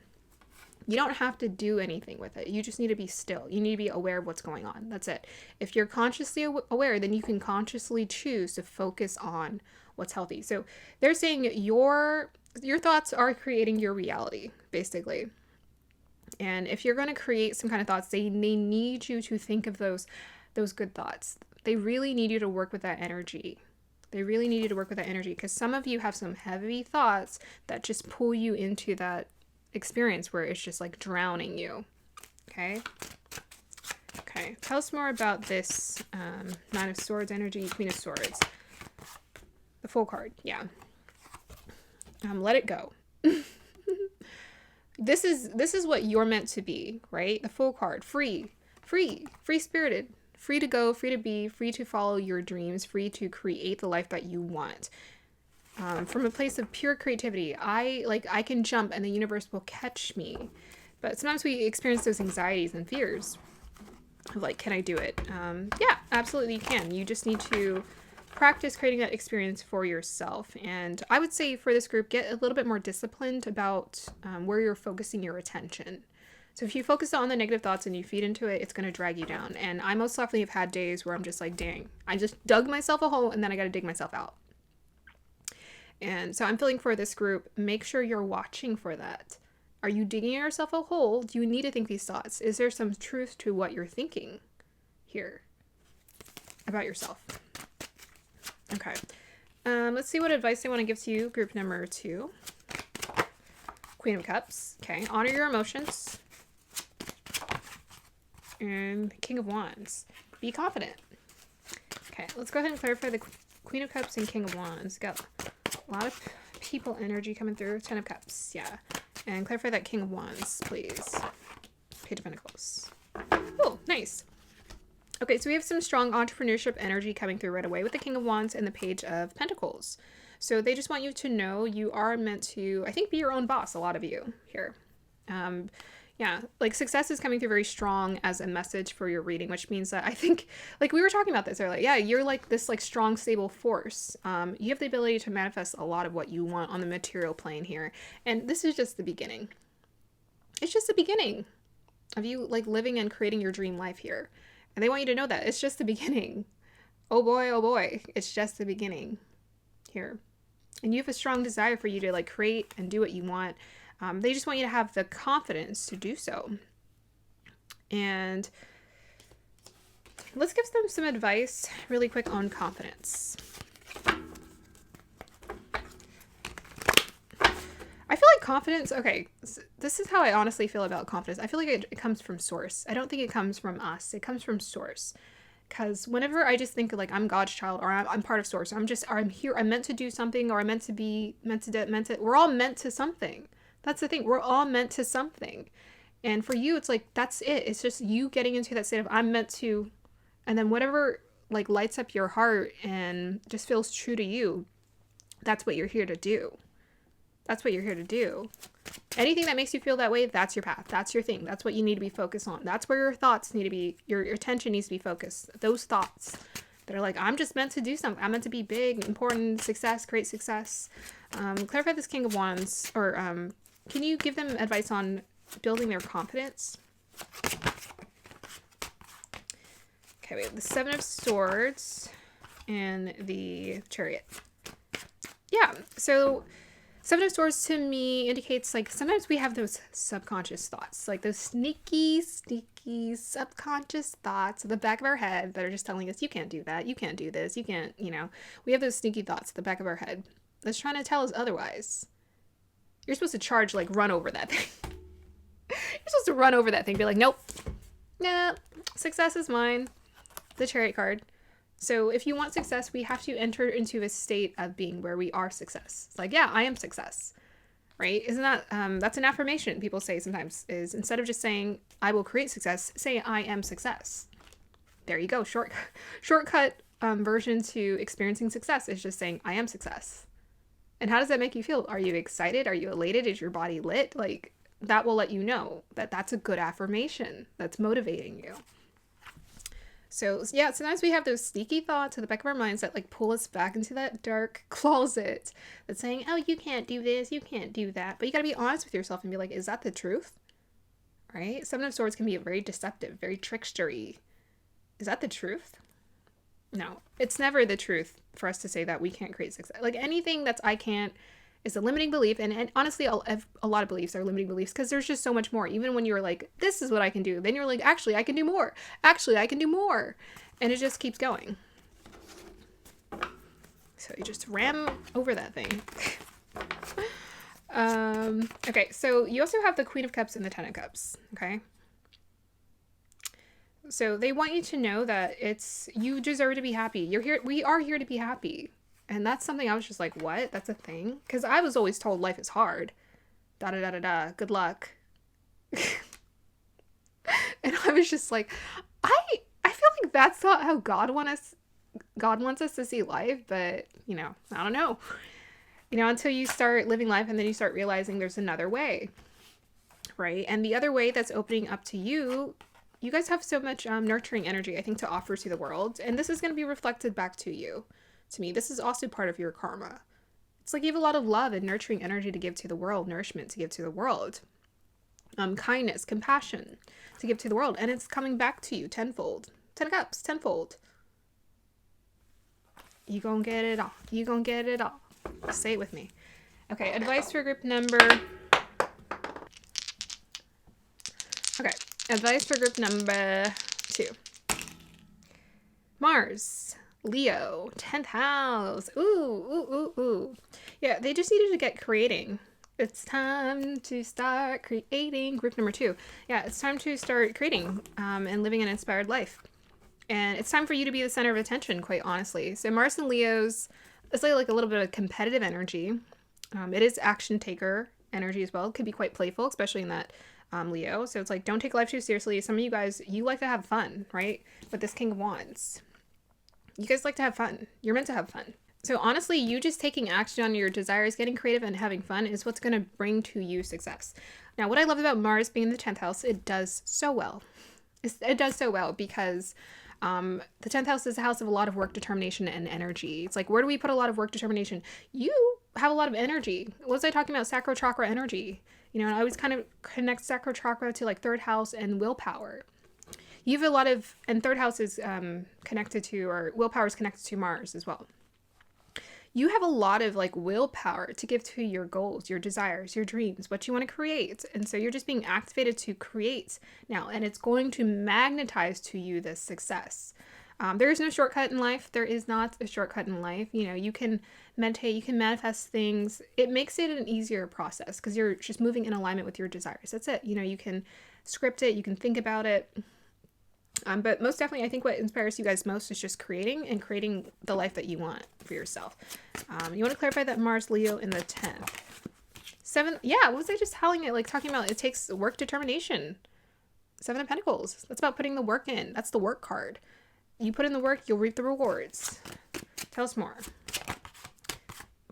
A: You don't have to do anything with it. You just need to be still. You need to be aware of what's going on. That's it. If you're consciously aware, then you can consciously choose to focus on what's healthy. So they're saying your thoughts are creating your reality, basically. And if you're going to create some kind of thoughts, they need you to think of those good thoughts. They really need you to work with that energy. They really need you to work with that energy because some of you have some heavy thoughts that just pull you into that experience where it's just like drowning you. Okay. Tell us more about this Nine of Swords energy, Queen of Swords. The Fool card. Yeah. Let it go. This is what you're meant to be, right? The Fool card. Free spirited, free to go, free to be, free to follow your dreams, free to create the life that you want. From a place of pure creativity. I can jump and the universe will catch me. But sometimes we experience those anxieties and fears of like, can I do it? Yeah, absolutely you can. You just need to practice creating that experience for yourself. And I would say for this group, get a little bit more disciplined about where you're focusing your attention. So if you focus on the negative thoughts and you feed into it, it's going to drag you down. And I most definitely have had days where I'm just like, dang, I just dug myself a hole and then I got to dig myself out. And so I'm feeling for this group, make sure you're watching for that. Are you digging yourself a hole? Do you need to think these thoughts? Is there some truth to what you're thinking here about yourself? Okay. Let's see what advice they want to give to you. Group number 2. Queen of Cups. Okay. Honor your emotions. And King of Wands. Be confident. Okay. Let's go ahead and clarify the Queen of Cups and King of Wands. Got a lot of people energy coming through. 10 of Cups. Yeah. And clarify that King of Wands, please. Page of Pentacles. Oh, nice. Okay, so we have some strong entrepreneurship energy coming through right away with the King of Wands and the Page of Pentacles. So they just want you to know you are meant to, I think, be your own boss, a lot of you here. Yeah, like success is coming through very strong as a message for your reading, which means that I think, like we were talking about this earlier, yeah, you're like this like strong, stable force. You have the ability to manifest a lot of what you want on the material plane here. And this is just the beginning. It's just the beginning of you like living and creating your dream life here. And they want you to know that it's just the beginning. Oh boy, it's just the beginning here. And you have a strong desire for you to like create and do what you want. They just want you to have the confidence to do so. And let's give them some advice really quick on confidence. I feel like confidence, okay, this is how I honestly feel about confidence. I feel like it comes from source. I don't think it comes from us. It comes from source. Because whenever I just think like I'm God's child or I'm part of source, I'm here, I'm meant to do something, or I'm meant to, we're all meant to something. That's the thing. We're all meant to something. And for you, it's like, that's it. It's just you getting into that state of I'm meant to, and then whatever like lights up your heart and just feels true to you, that's what you're here to do. That's what you're here to do. Anything that makes you feel that way, that's your path. That's your thing. That's what you need to be focused on. That's where your thoughts need to be, your attention needs to be focused. Those thoughts that are like, I'm just meant to do something. I'm meant to be big, important, success, great success. Clarify this King of Wands, or can you give them advice on building their confidence? Okay, we have the Seven of Swords and the Chariot. Yeah, so Seven of Swords to me indicates like sometimes we have those subconscious thoughts, like those sneaky subconscious thoughts at the back of our head that are just telling us, you can't do that, you can't do this, you can't, we have those sneaky thoughts at the back of our head that's trying to tell us otherwise. You're supposed to charge, like run over that thing. You're supposed to run over that thing, be like, nope, nah, success is mine. The Chariot card. So if you want success, we have to enter into a state of being where we are success. It's like, yeah, I am success, right? Isn't that, that's an affirmation people say sometimes, is instead of just saying, I will create success, say, I am success. There you go. Shortcut version to experiencing success is just saying, I am success. And how does that make you feel? Are you excited? Are you elated? Is your body lit? Like, that will let you know that that's a good affirmation that's motivating you. So yeah, sometimes we have those sneaky thoughts at the back of our minds that like pull us back into that dark closet that's saying, oh, you can't do this, you can't do that. But you got to be honest with yourself and be like, is that the truth? Right? Seven of Swords can be very deceptive, very trickstery. Is that the truth? No, it's never the truth for us to say that we can't create success. Like anything that's I can't is a limiting belief. And honestly, a lot of beliefs are limiting beliefs because there's just so much more. Even when you're like, this is what I can do, then you're like, actually, I can do more. Actually, I can do more. And it just keeps going. So you just ram over that thing. Okay, so you also have the Queen of Cups and the Ten of Cups, okay? So they want you to know that you deserve to be happy. You're here. We are here to be happy. And that's something I was just like, what? That's a thing? Because I was always told life is hard. Da-da-da-da-da. Good luck. And I was just like, I feel like that's not how God wants us to see life. But, I don't know. Until you start living life and then you start realizing there's another way. Right? And the other way that's opening up to you guys have so much nurturing energy, I think, to offer to the world. And this is going to be reflected back to you. To me, this is also part of your karma. It's like you have a lot of love and nurturing energy to give to the world, nourishment to give to the world, kindness, compassion to give to the world, and it's coming back to you tenfold. 10 of Cups, tenfold. You gonna get it all. You gonna get it all. Say it with me. Okay, advice for group number. Okay, advice for group number 2. Mars. Leo, 10th house. Ooh. Yeah, they just needed to get creating. It's time to start creating. Group number 2. Yeah, it's time to start creating and living an inspired life. And it's time for you to be the center of attention, quite honestly. So Mars and Leo's, it's like a little bit of competitive energy. It is action taker energy as well. It could be quite playful, especially in that Leo. So it's like, don't take life too seriously. Some of you guys, you like to have fun, right? But this King of Wands, you guys like to have fun. You're meant to have fun. So honestly, you just taking action on your desires, getting creative and having fun is what's going to bring to you success. Now, what I love about Mars being in the 10th house, it does so well. It does so well because the 10th house is a house of a lot of work, determination, and energy. It's like, where do we put a lot of work, determination? You have a lot of energy. What was I talking about? Sacral chakra energy. And I always kind of connect sacral chakra to like 3rd house and willpower. You have a lot of, and 3rd house is connected to, or willpower is connected to Mars as well. You have a lot of like willpower to give to your goals, your desires, your dreams, what you want to create. And so you're just being activated to create now, and it's going to magnetize to you this success. There is no shortcut in life. There is not a shortcut in life. You can meditate, you can manifest things. It makes it an easier process because you're just moving in alignment with your desires. That's it. You can script it, you can think about it. But most definitely, I think what inspires you guys most is just creating the life that you want for yourself. You want to clarify that Mars, Leo in the 10th. 7, yeah, what was I just talking about? It takes work, determination. 7 of Pentacles. That's about putting the work in. That's the work card. You put in the work, you'll reap the rewards. Tell us more.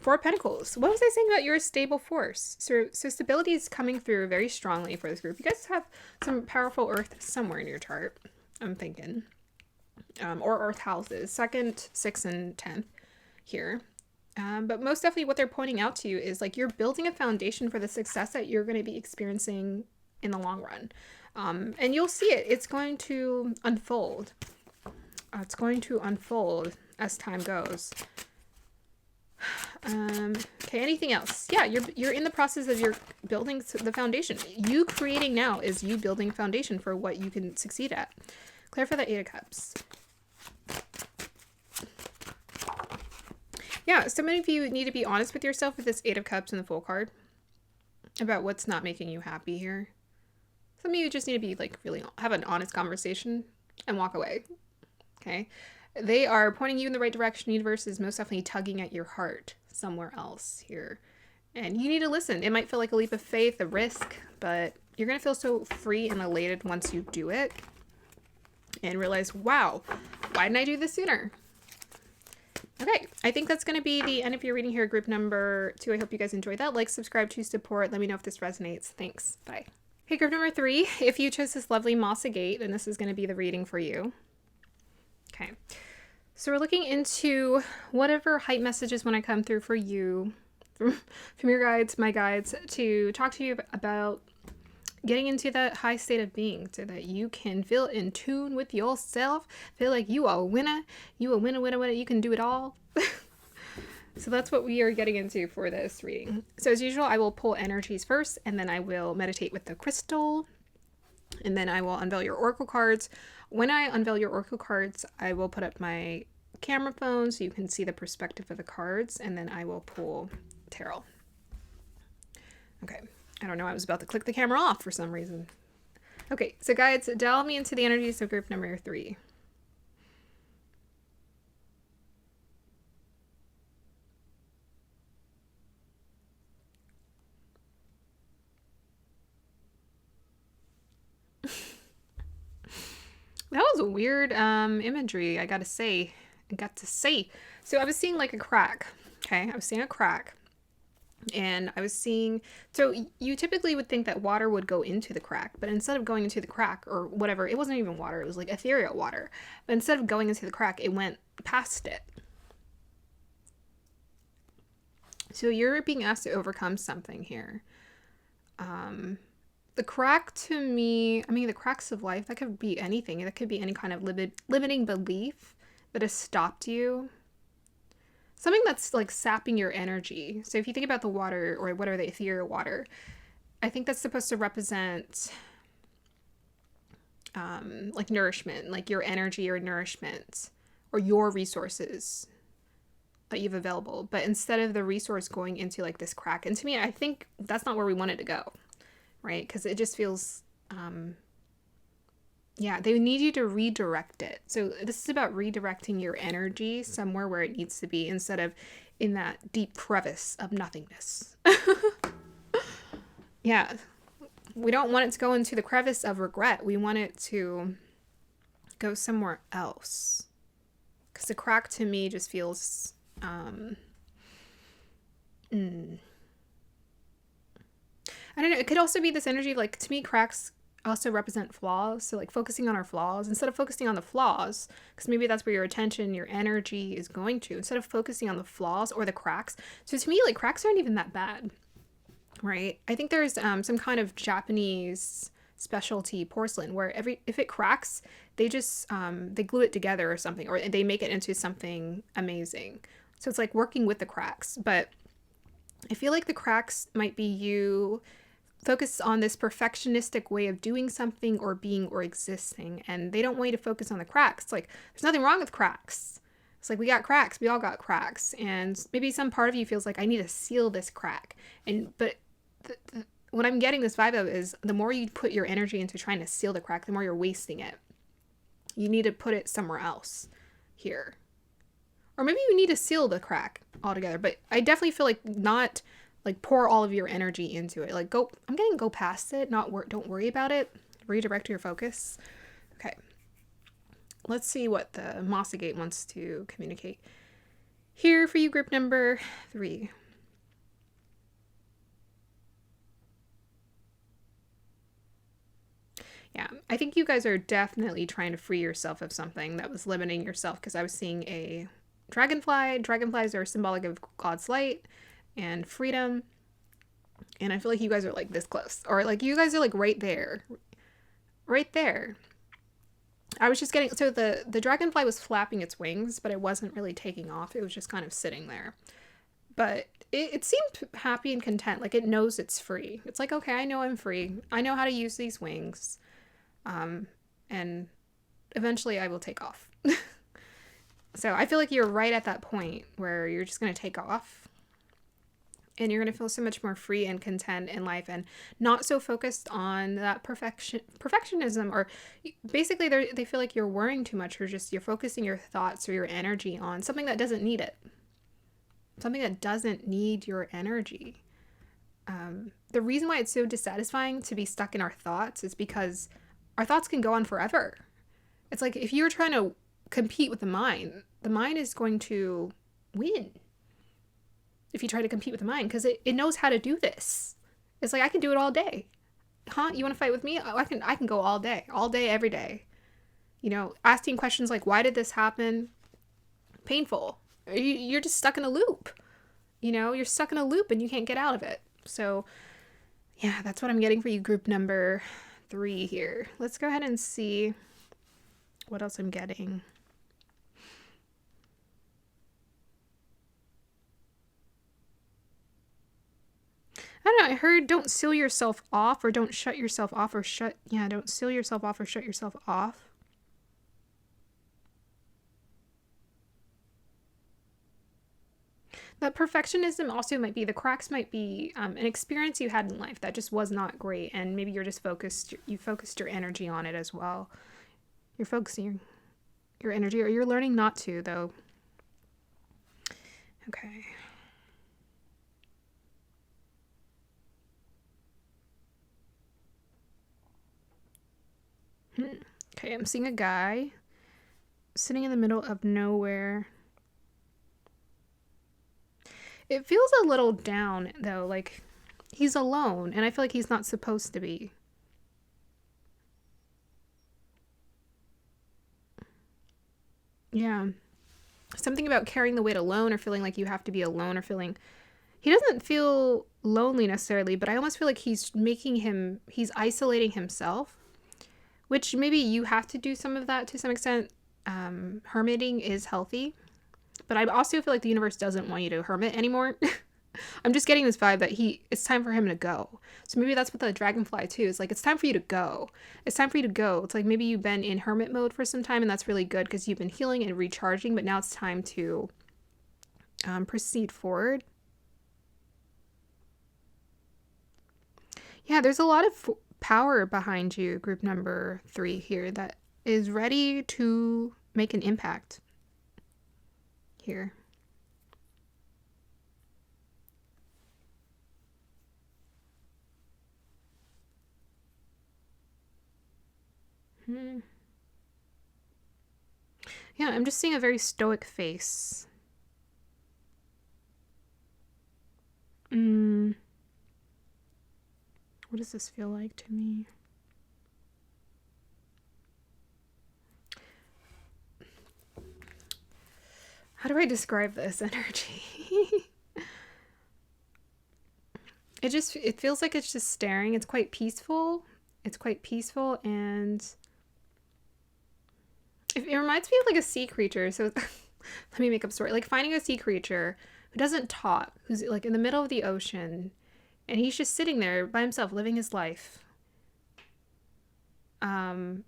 A: 4 of Pentacles. What was I saying about you're a stable force? So stability is coming through very strongly for this group. You guys have some powerful earth somewhere in your chart, I'm thinking. Or earth houses. 2nd, 6th, and 10th here. But most definitely what they're pointing out to you is like you're building a foundation for the success that you're going to be experiencing in the long run. And you'll see it. It's going to unfold. It's going to unfold as time goes. Okay, anything else? Yeah, you're in the process of your building the foundation. You creating now is you building foundation for what you can succeed at. Clarify the Eight of Cups. Yeah, so many of you need to be honest with yourself with this Eight of Cups and the Fool card about what's not making you happy here. Some of you just need to be like really have an honest conversation and walk away. Okay? They are pointing you in the right direction. The universe is most definitely tugging at your heart somewhere else here. And you need to listen. It might feel like a leap of faith, a risk, but you're going to feel so free and elated once you do it and realize, wow, why didn't I do this sooner? Okay, I think that's going to be the end of your reading here, group number 2. I hope you guys enjoyed that. Like, subscribe to support. Let me know if this resonates. Thanks. Bye. Okay, group number 3. If you chose this lovely Moss Agate, then this is going to be the reading for you. Okay, so we're looking into whatever height messages want to come through for you from your guides, my guides, to talk to you about getting into that high state of being so that you can feel in tune with yourself, feel like you are a winner, winner, you can do it all. So that's what we are getting into for this reading. So as usual, I will pull energies first, and then I will meditate with the crystal, and then I will unveil your oracle cards. When I unveil your oracle cards, I will put up my camera phone so you can see the perspective of the cards, and then I will pull tarot. Okay, I don't know, I was about to click the camera off for some reason. Okay, so guides, delve me into the energies of group number 3. That was a weird imagery, I got to say. So I was seeing like a crack. Okay, I was seeing a crack. And I was seeing, so you typically would think that water would go into the crack, but instead of going into the crack or whatever, it wasn't even water, it was like ethereal water. But instead of going into the crack, it went past it. So you're being asked to overcome something here. The crack to me, I mean, the cracks of life, that could be anything. That could be any kind of limiting belief that has stopped you. Something that's like sapping your energy. So if you think about the water or whatever, the ethereal water, I think that's supposed to represent like nourishment, like your energy or nourishment or your resources that you've available. But instead of the resource going into like this crack, and to me, I think that's not where we want it to go. Right? Because it just feels, yeah, they need you to redirect it. So this is about redirecting your energy somewhere where it needs to be instead of in that deep crevice of nothingness. Yeah, we don't want it to go into the crevice of regret. We want it to go somewhere else. Because the crack to me just feels, I don't know, it could also be this energy of like, to me, cracks also represent flaws. So like focusing on our flaws instead of focusing on the flaws, because maybe that's where your attention, your energy is going to, instead of focusing on the flaws or the cracks. So to me, like cracks aren't even that bad, right? I think there's some kind of Japanese specialty porcelain where if it cracks, they just, they glue it together or something, or they make it into something amazing. So it's like working with the cracks, but I feel like the cracks might be you focus on this perfectionistic way of doing something or being or existing, and they don't want you to focus on the cracks. Like, there's nothing wrong with cracks. It's like, we got cracks, we all got cracks, and maybe some part of you feels like, I need to seal this crack. But what I'm getting this vibe of is the more you put your energy into trying to seal the crack, the more you're wasting it. You need to put it somewhere else here. Or maybe you need to seal the crack altogether, but I definitely feel like not like pour all of your energy into it. Like go past it, don't worry about it. Redirect your focus. Okay. Let's see what the Moss Agate wants to communicate here for you, group number 3. Yeah, I think you guys are definitely trying to free yourself of something that was limiting yourself, because I was seeing a dragonfly. Dragonflies are symbolic of God's light and freedom. And I feel like you guys are like this close, or like you guys are like right there. right there. I was just getting, so the dragonfly was flapping its wings, but it wasn't really taking off. It was just kind of sitting there. But it seemed happy and content. Like it knows it's free. It's like, okay, I know I'm free. I know how to use these wings. And eventually I will take off. So I feel like you're right at that point where you're just going to take off. And you're going to feel so much more free and content in life and not so focused on that perfectionism, or basically they feel like you're worrying too much, or just you're focusing your thoughts or your energy on something that doesn't need it. Something that doesn't need your energy. The reason why it's so dissatisfying to be stuck in our thoughts is because our thoughts can go on forever. It's like if you're trying to compete with the mind is going to win. If you try to compete with the mind, because it knows how to do this. It's like, I can do it all day. Huh? You want to fight with me? I can go all day, every day. You know, asking questions like, why did this happen? Painful. You're just stuck in a loop. You know, you're stuck in a loop and you can't get out of it. So yeah, that's what I'm getting for you, group number 3 here. Let's go ahead and see what else I'm getting. I don't know, I heard don't seal yourself off, or don't shut yourself off, or don't seal yourself off or shut yourself off. That perfectionism also might be, the cracks might be an experience you had in life that just was not great, and maybe you're just you focused your energy on it as well. You're focusing your energy, or you're learning not to, though. Okay. Okay, I'm seeing a guy sitting in the middle of nowhere. It feels a little down, though, like he's alone, and I feel like he's not supposed to be. Yeah. Something about carrying the weight alone, or feeling like you have to be alone, or feeling... He doesn't feel lonely necessarily, but I almost feel like he's isolating himself, which maybe you have to do some of that to some extent. Hermiting is healthy, but I also feel like the universe doesn't want you to hermit anymore. I'm just getting this vibe that it's time for him to go. So maybe that's what the dragonfly too is like. It's time for you to go. It's time for you to go. It's like maybe you've been in hermit mode for some time, and that's really good because you've been healing and recharging, but now it's time to proceed forward. Yeah, there's a lot of power behind you, group number 3 here, that is ready to make an impact here. Yeah, I'm just seeing a very stoic face. What does this feel like to me? How do I describe this energy? It feels like it's just staring. It's quite peaceful. And it reminds me of like a sea creature. So let me make up a story. Like finding a sea creature who doesn't talk, who's like in the middle of the ocean, and he's just sitting there by himself, living his life. But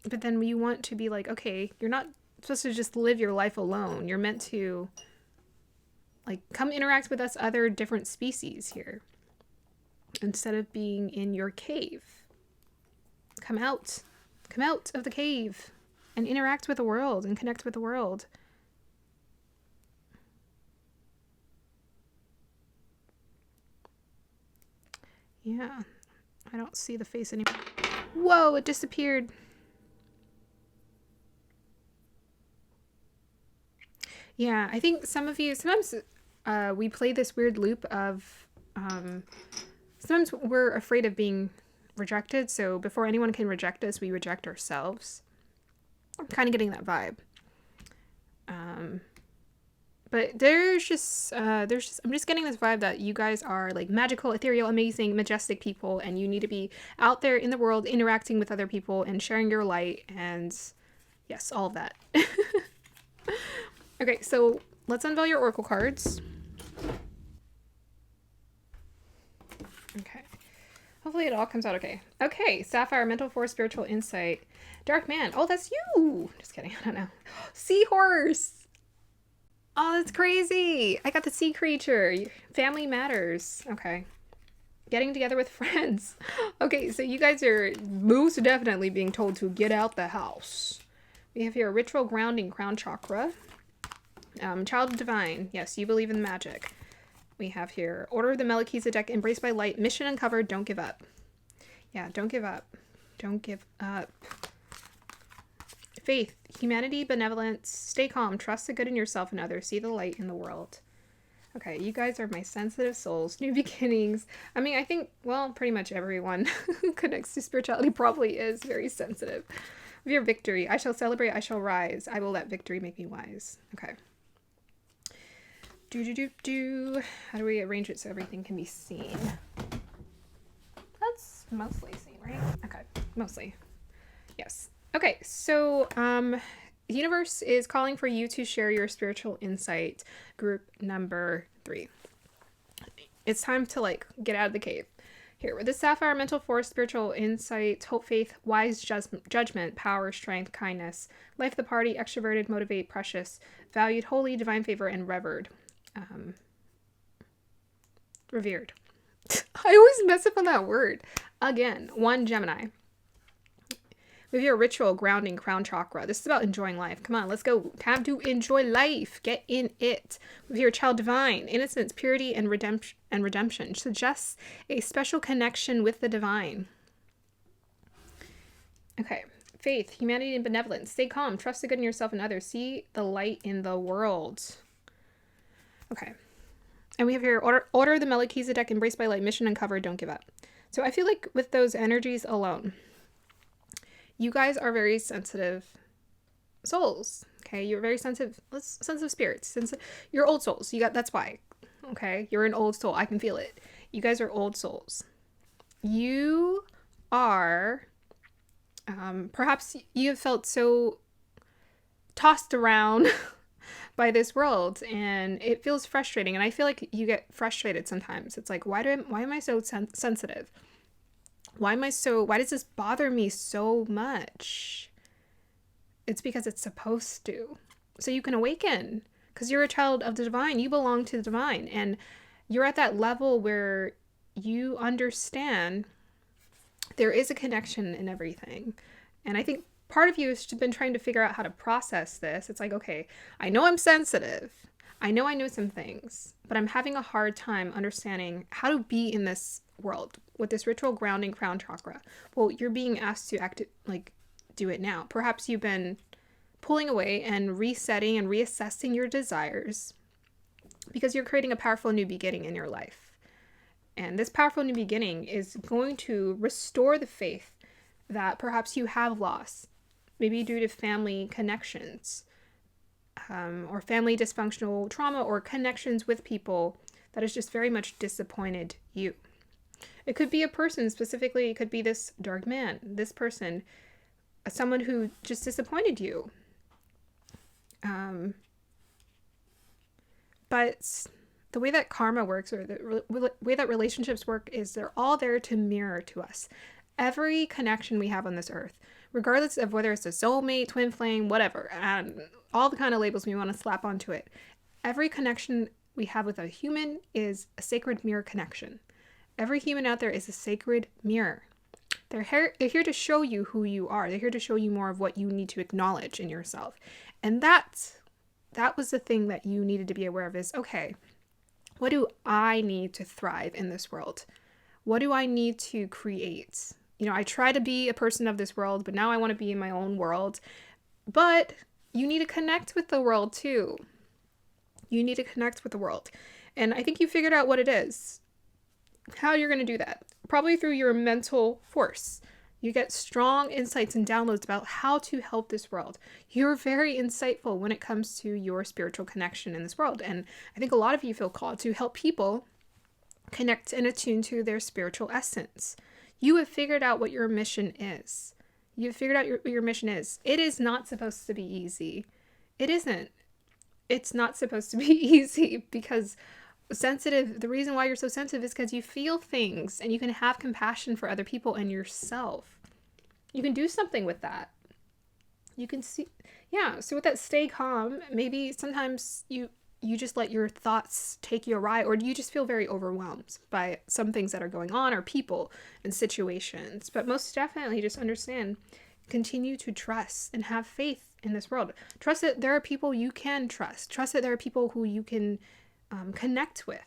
A: then you want to be like, okay, you're not supposed to just live your life alone. You're meant to like come interact with us other different species here. Instead of being in your cave. Come out of the cave and interact with the world and connect with the world. Yeah, I don't see the face anymore. Whoa, it disappeared. Yeah, I think sometimes we play this weird loop of, sometimes we're afraid of being rejected, so before anyone can reject us, we reject ourselves. I'm kind of getting that vibe. But I'm just getting this vibe that you guys are like magical, ethereal, amazing, majestic people, and you need to be out there in the world interacting with other people and sharing your light, and yes, all of that. Okay, so let's unveil your oracle cards. Okay. Hopefully it all comes out okay. Okay, Sapphire, mental force, spiritual insight. Dark man. Oh, that's you. Just kidding. I don't know. Seahorse. Oh, that's crazy. I got the sea creature. Family matters. Okay. Getting together with friends. Okay, so you guys are most definitely being told to get out the house. We have here ritual grounding, crown chakra. Child of divine. Yes, you believe in magic. We have here Order of the Melchizedek, embraced by light, mission uncovered, don't give up. Yeah, don't give up. Don't give up. Faith, humanity, benevolence, stay calm, trust the good in yourself and others, see the light in the world. Okay, you guys are my sensitive souls, new beginnings. I mean, I think, well, pretty much everyone who connects to spirituality probably is very sensitive. With your victory, I shall celebrate, I shall rise. I will let victory make me wise. Okay. How do we arrange it so everything can be seen? That's mostly seen, right? Okay, mostly. Yes. Okay, so the universe is calling for you to share your spiritual insight, group number 3. It's time to like get out of the cave. Here, with the Sapphire, mental force, spiritual insight, hope, faith, wise judgment, power, strength, kindness, life of the party, extroverted, motivate, precious, valued, holy, divine favor, and revered. Revered. I always mess up on that word. Again, 1 Gemini. With your ritual grounding, crown chakra. This is about enjoying life. Come on, let's go. Time to enjoy life. Get in it. With your child divine, innocence, purity, and redemption suggests a special connection with the divine. Okay. Faith, humanity, and benevolence. Stay calm. Trust the good in yourself and others. See the light in the world. Okay. And we have here order of the Melchizedek, embraced by light, mission uncovered, don't give up. So I feel like with those energies alone, you guys are very sensitive souls. Okay, you're very sensitive spirits. You're old souls. That's why. Okay, you're an old soul. I can feel it. You guys are old souls. You are. Perhaps you have felt so tossed around by this world, and it feels frustrating. And I feel like you get frustrated sometimes. It's like, why am I so sensitive? Why does this bother me so much? It's because it's supposed to. So you can awaken, because you're a child of the divine. You belong to the divine, and you're at that level where you understand there is a connection in everything. And I think part of you has been trying to figure out how to process this. It's like, okay, I know I'm sensitive. I know some things, but I'm having a hard time understanding how to be in this world with this ritual grounding crown chakra. Well, you're being asked to do it now. Perhaps you've been pulling away and resetting and reassessing your desires because you're creating a powerful new beginning in your life. And this powerful new beginning is going to restore the faith that perhaps you have lost, maybe due to family connections, or family dysfunctional trauma, or connections with people that has just very much disappointed you. It could be a person specifically. It could be this dark man, this person, someone who just disappointed you. But the way that karma works, or the way that relationships work, is they're all there to mirror to us every connection we have on this earth, regardless of whether it's a soulmate, twin flame, whatever, and all the kind of labels we want to slap onto it. Every connection we have with a human is a sacred mirror connection. Every human out there is a sacred mirror. They're here to show you who you are. They're here to show you more of what you need to acknowledge in yourself. And that was the thing that you needed to be aware of is, okay, what do I need to thrive in this world? What do I need to create? I try to be a person of this world, but now I want to be in my own world. But you need to connect with the world too. You need to connect with the world. And I think you figured out what it is. How you're going to do that. Probably through your mental force. You get strong insights and downloads about how to help this world. You're very insightful when it comes to your spiritual connection in this world. And I think a lot of you feel called to help people connect and attune to their spiritual essence. You have figured out what your mission is. You've figured out what your mission is. It is not supposed to be easy. It isn't. It's not supposed to be easy because the reason why you're so sensitive is because you feel things and you can have compassion for other people and yourself. You can do something with that. You can see, so with that, stay calm. Maybe sometimes you just let your thoughts take you awry, or you just feel very overwhelmed by some things that are going on, or people and situations. But most definitely just understand, continue to trust and have faith in this world. Trust that there are people you can trust. Trust that there are people who you can connect with,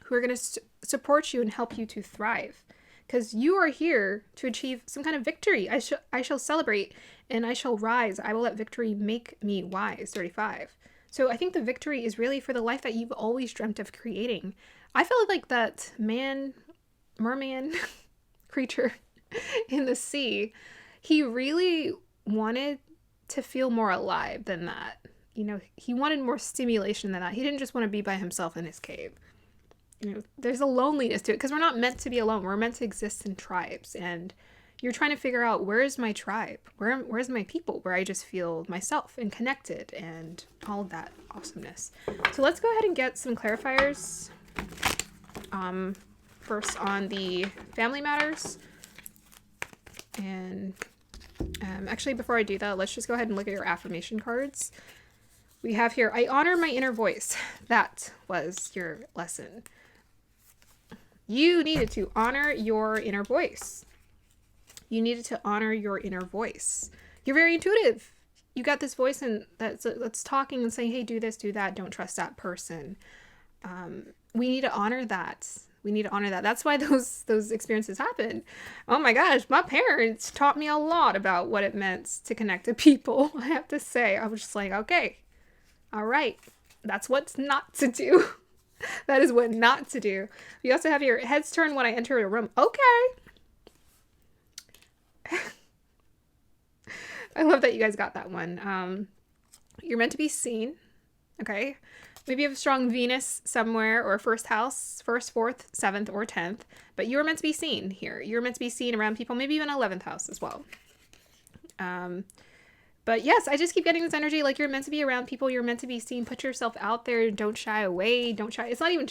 A: who are going to support you and help you to thrive. Because you are here to achieve some kind of victory. I shall celebrate and I shall rise. I will let victory make me wise. 35. So I think the victory is really for the life that you've always dreamt of creating. I felt like that merman creature in the sea, he really wanted to feel more alive than that. He wanted more stimulation than that. He didn't just want to be by himself in his cave. There's a loneliness to it because we're not meant to be alone. We're meant to exist in tribes. And you're trying to figure out, where is my tribe? Where's my people? Where I just feel myself and connected and all of that awesomeness. So let's go ahead and get some clarifiers. First on the family matters. And actually, before I do that, let's just go ahead and look at your affirmation cards. We have here, I honor my inner voice. That was your lesson. You needed to honor your inner voice. You needed to honor your inner voice. You're very intuitive. You got this voice that's talking and saying, hey, do this, do that. Don't trust that person. We need to honor that. We need to honor that. That's why those experiences happen. Oh my gosh, my parents taught me a lot about what it meant to connect to people. I have to say, I was just like, okay, all right, that's what's not to do. That is what not to do. You also have your heads turn when I enter a room. Okay. I love that you guys got that one. You're meant to be seen. Okay. Maybe you have a strong Venus somewhere, or first house, 1st, 4th, 7th, or 10th. But you're meant to be seen here. You're meant to be seen around people, maybe even 11th house as well. But yes, I just keep getting this energy like you're meant to be around people. You're meant to be seen. Put yourself out there. Don't shy away. Don't shy. It's not even,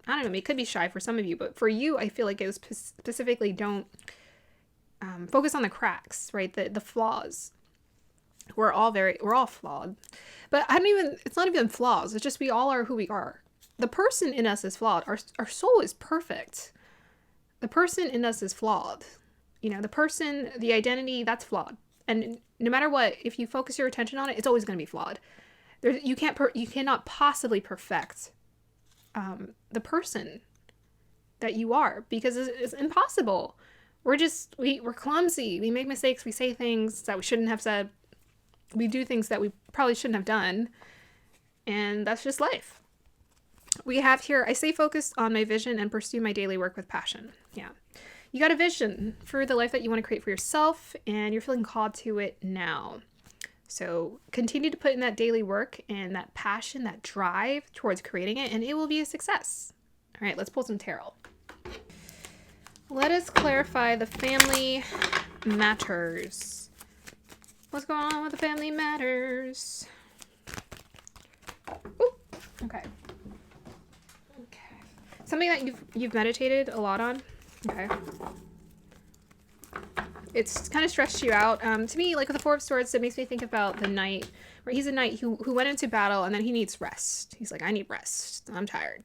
A: I don't know, it could be shy for some of you. But for you, I feel like it was specifically don't focus on the cracks, right? The flaws. We're all flawed. But it's not even flaws. It's just we all are who we are. The person in us is flawed. Our soul is perfect. The person in us is flawed. The person, the identity, that's flawed. And no matter what, if you focus your attention on it, it's always going to be flawed. You cannot possibly perfect the person that you are, because it's impossible. We're clumsy. We make mistakes. We say things that we shouldn't have said. We do things that we probably shouldn't have done. And that's just life. We have here, I stay focused on my vision and pursue my daily work with passion. Yeah. You got a vision for the life that you want to create for yourself, and you're feeling called to it now. So continue to put in that daily work and that passion, that drive towards creating it, and it will be a success. All right, let's pull some tarot. Let us clarify the family matters. What's going on with the family matters? Ooh, okay. Something that you've meditated a lot on. Okay. It's kind of stressed you out. To me, like with the Four of Swords, it makes me think about the knight, where he's a knight who went into battle and then he needs rest. He's like, I need rest. I'm tired.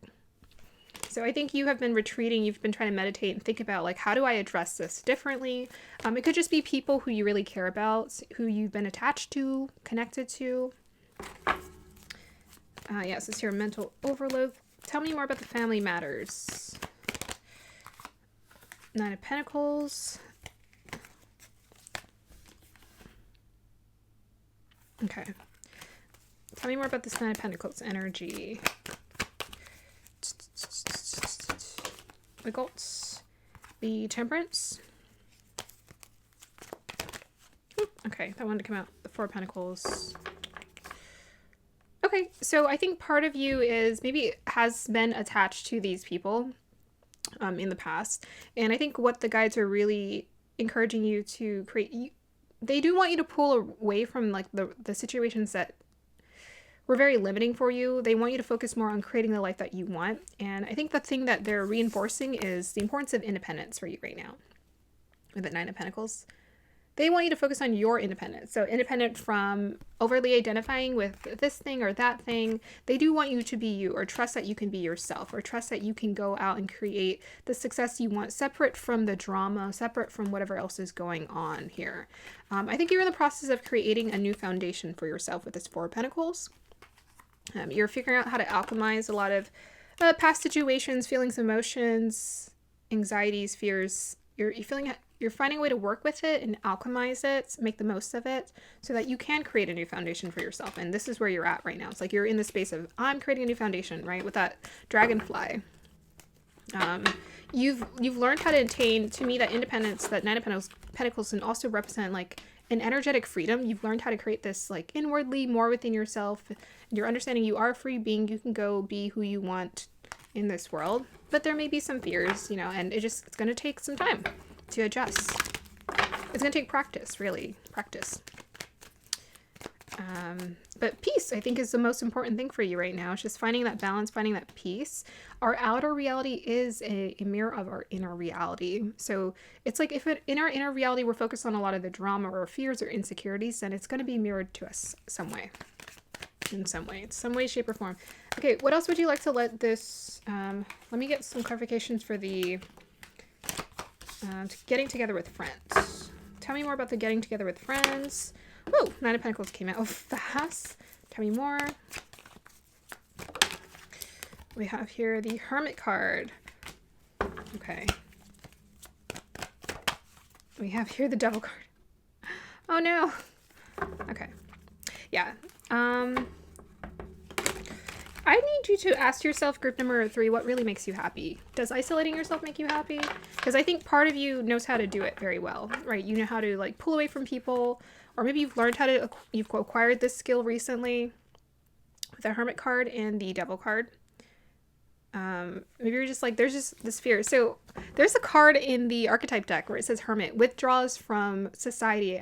A: So I think you have been retreating. You've been trying to meditate and think about, like, how do I address this differently? It could just be people who you really care about, who you've been attached to, connected to. Yes, it's your mental overload. Tell me more about the family matters. 9 of Pentacles. Okay. Tell me more about this 9 of Pentacles energy. The Temperance. Okay, that one to come out. The Four of Pentacles. Okay, so I think part of you is maybe has been attached to these people in the past. And I think what the guides are really encouraging you to create, they do want you to pull away from like the situations that were very limiting for you. They want you to focus more on creating the life that you want. And I think the thing that they're reinforcing is the importance of independence for you right now. With the Nine of Pentacles. They want you to focus on your independence. So independent from overly identifying with this thing or that thing. They do want you to be you, or trust that you can be yourself, or trust that you can go out and create the success you want, separate from the drama, separate from whatever else is going on here. I think you're in the process of creating a new foundation for yourself with this Four of Pentacles. You're figuring out how to alchemize a lot of past situations, feelings, emotions, anxieties, fears. You're finding a way to work with it and alchemize it, make the most of it, so that you can create a new foundation for yourself. And this is where you're at right now. It's like you're in the space of, I'm creating a new foundation, right? With that dragonfly. You've learned how to attain, to me, that independence, that Nine of Pentacles can also represent like an energetic freedom. You've learned how to create this like inwardly, more within yourself. You're understanding you are a free being. You can go be who you want in this world. But there may be some fears, you know, and it's going to take some time to adjust. It's going to take practice, really. Practice. But peace, I think, is the most important thing for you right now. It's just finding that balance, finding that peace. Our outer reality is a mirror of our inner reality. So it's like if in our inner reality we're focused on a lot of the drama or fears or insecurities, then it's going to be mirrored to us some way. In some way, shape, or form. Okay, what else would you like to let this... let me get some clarifications for the... getting together with friends. Tell me more about the getting together with friends. Whoa, Nine of Pentacles came out fast. Tell me more. We have here the Hermit card. Okay. We have here the Devil card. Oh no. Okay. Yeah. I need you to ask yourself, group number 3, what really makes you happy? Does isolating yourself make you happy? Because I think part of you knows how to do it very well, right? You know how to like pull away from people, or maybe you've learned how to, you've acquired this skill recently with the Hermit card and the Devil card. Maybe you're just like, there's just this fear. So there's a card in the archetype deck where it says Hermit, withdraws from society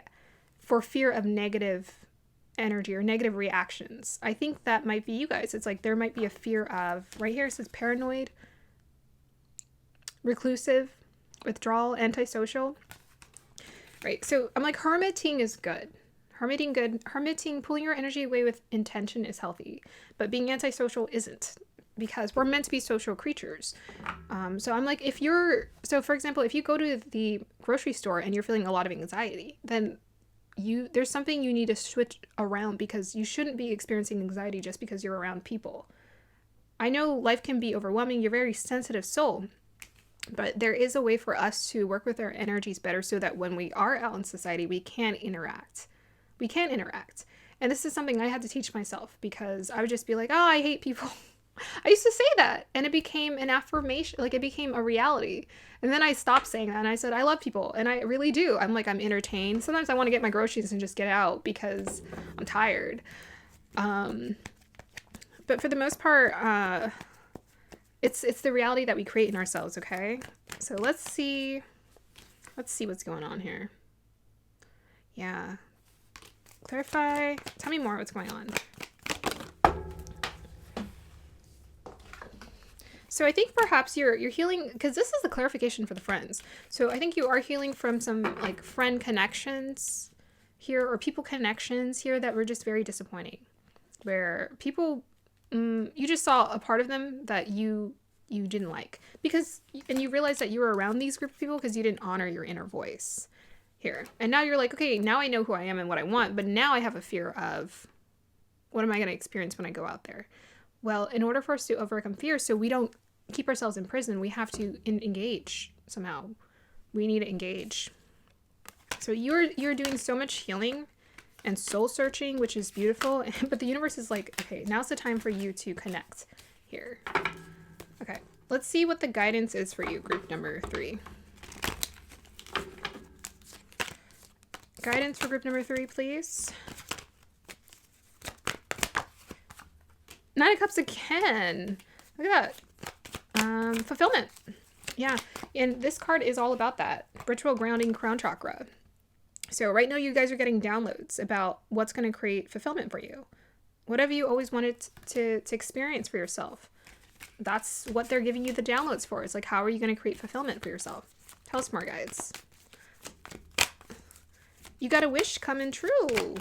A: for fear of negative energy or negative reactions. I think that might be you guys. It's like there might be a fear of, right here it says paranoid, reclusive, withdrawal, antisocial. Right, so I'm like, hermiting is good. Hermiting, pulling your energy away with intention is healthy. But being antisocial isn't, because we're meant to be social creatures. So I'm like, so for example, if you go to the grocery store and you're feeling a lot of anxiety, then there's something you need to switch around, because you shouldn't be experiencing anxiety just because you're around people. I know life can be overwhelming. You're a very sensitive soul, but there is a way for us to work with our energies better so that when we are out in society, we can interact. And this is something I had to teach myself, because I would just be like, oh, I hate people. I used to say that, and it became an affirmation, like it became a reality. And then I stopped saying that, and I said, I love people, and I really do. I'm entertained. Sometimes I want to get my groceries and just get out because I'm tired. But for the most part, it's the reality that we create in ourselves, okay? So let's see what's going on here. Yeah. Clarify. Tell me more what's going on. So I think perhaps you're healing, because this is a clarification for the friends. So I think you are healing from some like friend connections here, or people connections here that were just very disappointing. Where people, you just saw a part of them that you didn't like, and you realized that you were around these group of people because you didn't honor your inner voice here. And now you're like, okay, now I know who I am and what I want, but now I have a fear of what am I going to experience when I go out there? Well, in order for us to overcome fear, so we don't keep ourselves in prison, we have to engage somehow. We need to engage. So you're doing so much healing and soul searching, which is beautiful. But the universe is like, okay, now's the time for you to connect here. Okay, let's see what the guidance is for you, group number 3. Guidance for group number 3, please. 9 of Cups again. Look at that. Fulfillment. Yeah. And this card is all about that. Ritual grounding, crown chakra. So right now you guys are getting downloads about what's going to create fulfillment for you. Whatever you always wanted to experience for yourself. That's what they're giving you the downloads for. It's like, how are you going to create fulfillment for yourself? Tell us more, guides. You got a wish coming true.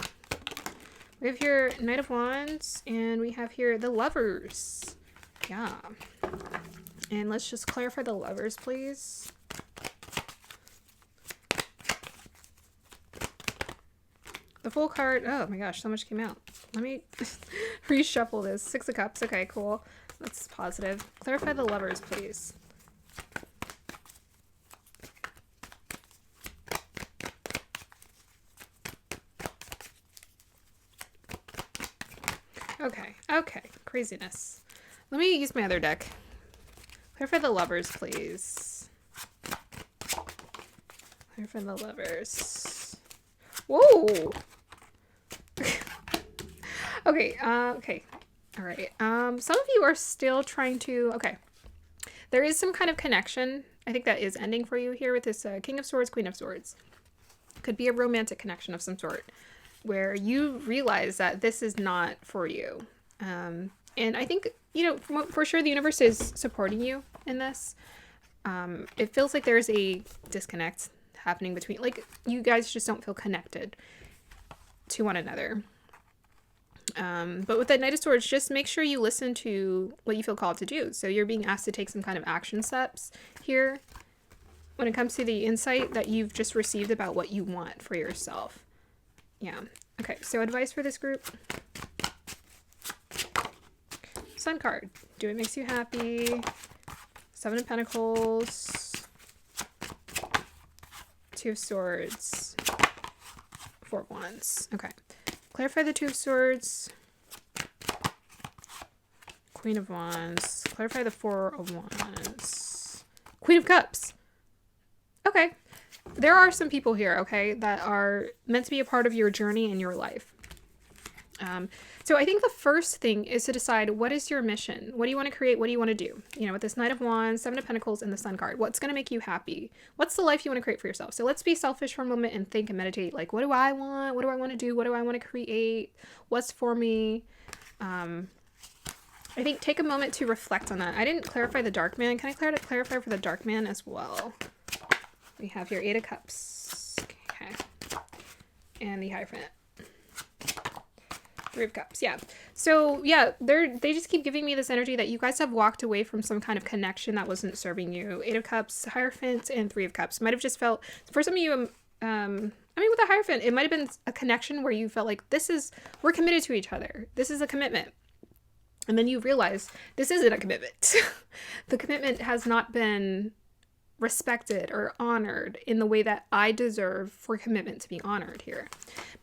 A: We have here Knight of Wands, and we have here the Lovers. Yeah. And let's just clarify the Lovers, please. The Fool card. Oh my gosh, so much came out. Let me reshuffle this. 6 of Cups. Okay, cool. That's positive. Clarify the Lovers, please. Okay. Craziness. Let me use my other deck. Clarify the Lovers, please. Clarify the Lovers. Whoa! Okay, okay. All right. Some of you are still trying to... Okay. There is some kind of connection. I think that is ending for you here with this King of Swords, Queen of Swords. Could be a romantic connection of some sort where you realize that this is not for you. And I think, you know, for sure the universe is supporting you in this. It feels like there's a disconnect happening between, like, you guys just don't feel connected to one another. But with that Knight of Swords, just make sure you listen to what you feel called to do. So you're being asked to take some kind of action steps here when it comes to the insight that you've just received about what you want for yourself. Yeah. Okay, so advice for this group. Sun card. Do it makes you happy. 7 of Pentacles. 2 of Swords. 4 of Wands. Okay. Clarify the 2 of Swords. Queen of Wands. Clarify the 4 of Wands. Queen of Cups. Okay. There are some people here, okay, that are meant to be a part of your journey in your life. So I think the first thing is to decide, what is your mission? What do you want to create? What do you want to do? You know, with this Knight of Wands, 7 of Pentacles, and the Sun card, what's going to make you happy? What's the life you want to create for yourself? So let's be selfish for a moment and think and meditate. Like, what do I want? What do I want to do? What do I want to create? What's for me? I think take a moment to reflect on that. I didn't clarify the Dark Man. Can I clarify for the Dark Man as well? We have your 8 of Cups. Okay. And the Hierophant. 3 of Cups. Yeah. So yeah, they just keep giving me this energy that you guys have walked away from some kind of connection that wasn't serving you. 8 of Cups, Hierophant, and 3 of Cups. Might have just felt, for some of you, I mean, with the Hierophant, it might have been a connection where you felt like we're committed to each other. This is a commitment. And then you realize this isn't a commitment. The commitment has not been respected or honored in the way that I deserve for commitment to be honored here.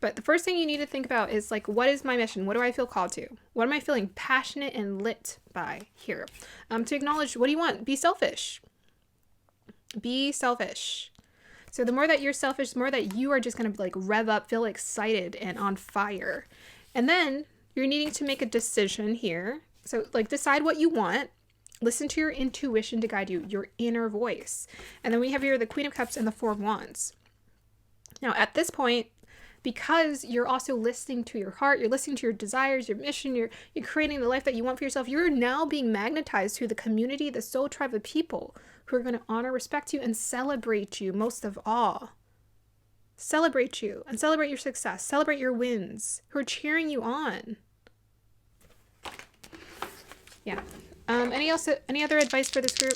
A: But the first thing you need to think about is, like, what is my mission? What do I feel called to? What am I feeling passionate and lit by here? To acknowledge, what do you want? Be selfish. Be selfish. So the more that you're selfish, the more that you are just going to, like, rev up, feel excited and on fire. And then you're needing to make a decision here. So, like, decide what you want. Listen to your intuition to guide you, your inner voice. And then we have here the Queen of Cups and the 4 of Wands. Now, at this point, because you're also listening to your heart, you're listening to your desires, your mission, you're creating the life that you want for yourself, you're now being magnetized to the community, the soul tribe of people who are going to honor, respect you, and celebrate you most of all. Celebrate you and celebrate your success. Celebrate your wins, who are cheering you on. Yeah. Any other advice for this group?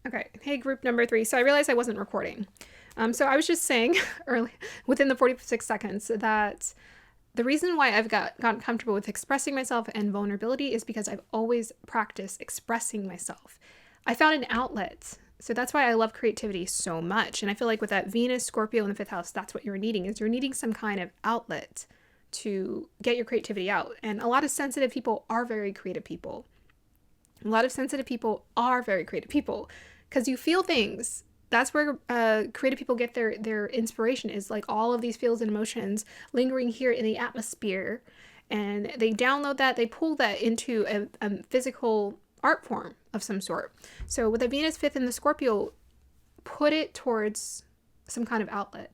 A: Okay. Hey, group number 3. So I realized I wasn't recording. So I was just saying early, within the 46 seconds, that the reason why I've gotten comfortable with expressing myself and vulnerability is because I've always practiced expressing myself. I found an outlet. So that's why I love creativity so much. And I feel like with that Venus, Scorpio in the 5th house, that's what you're needing, is you're needing some kind of outlet to get your creativity out. And a lot of sensitive people are very creative people. A lot of sensitive people are very creative people because you feel things that's where creative people get their inspiration, is like all of these feels and emotions lingering here in the atmosphere, and they download that, they pull that into a physical art form of some sort. So with the Venus fifth in the Scorpio, put it towards some kind of outlet.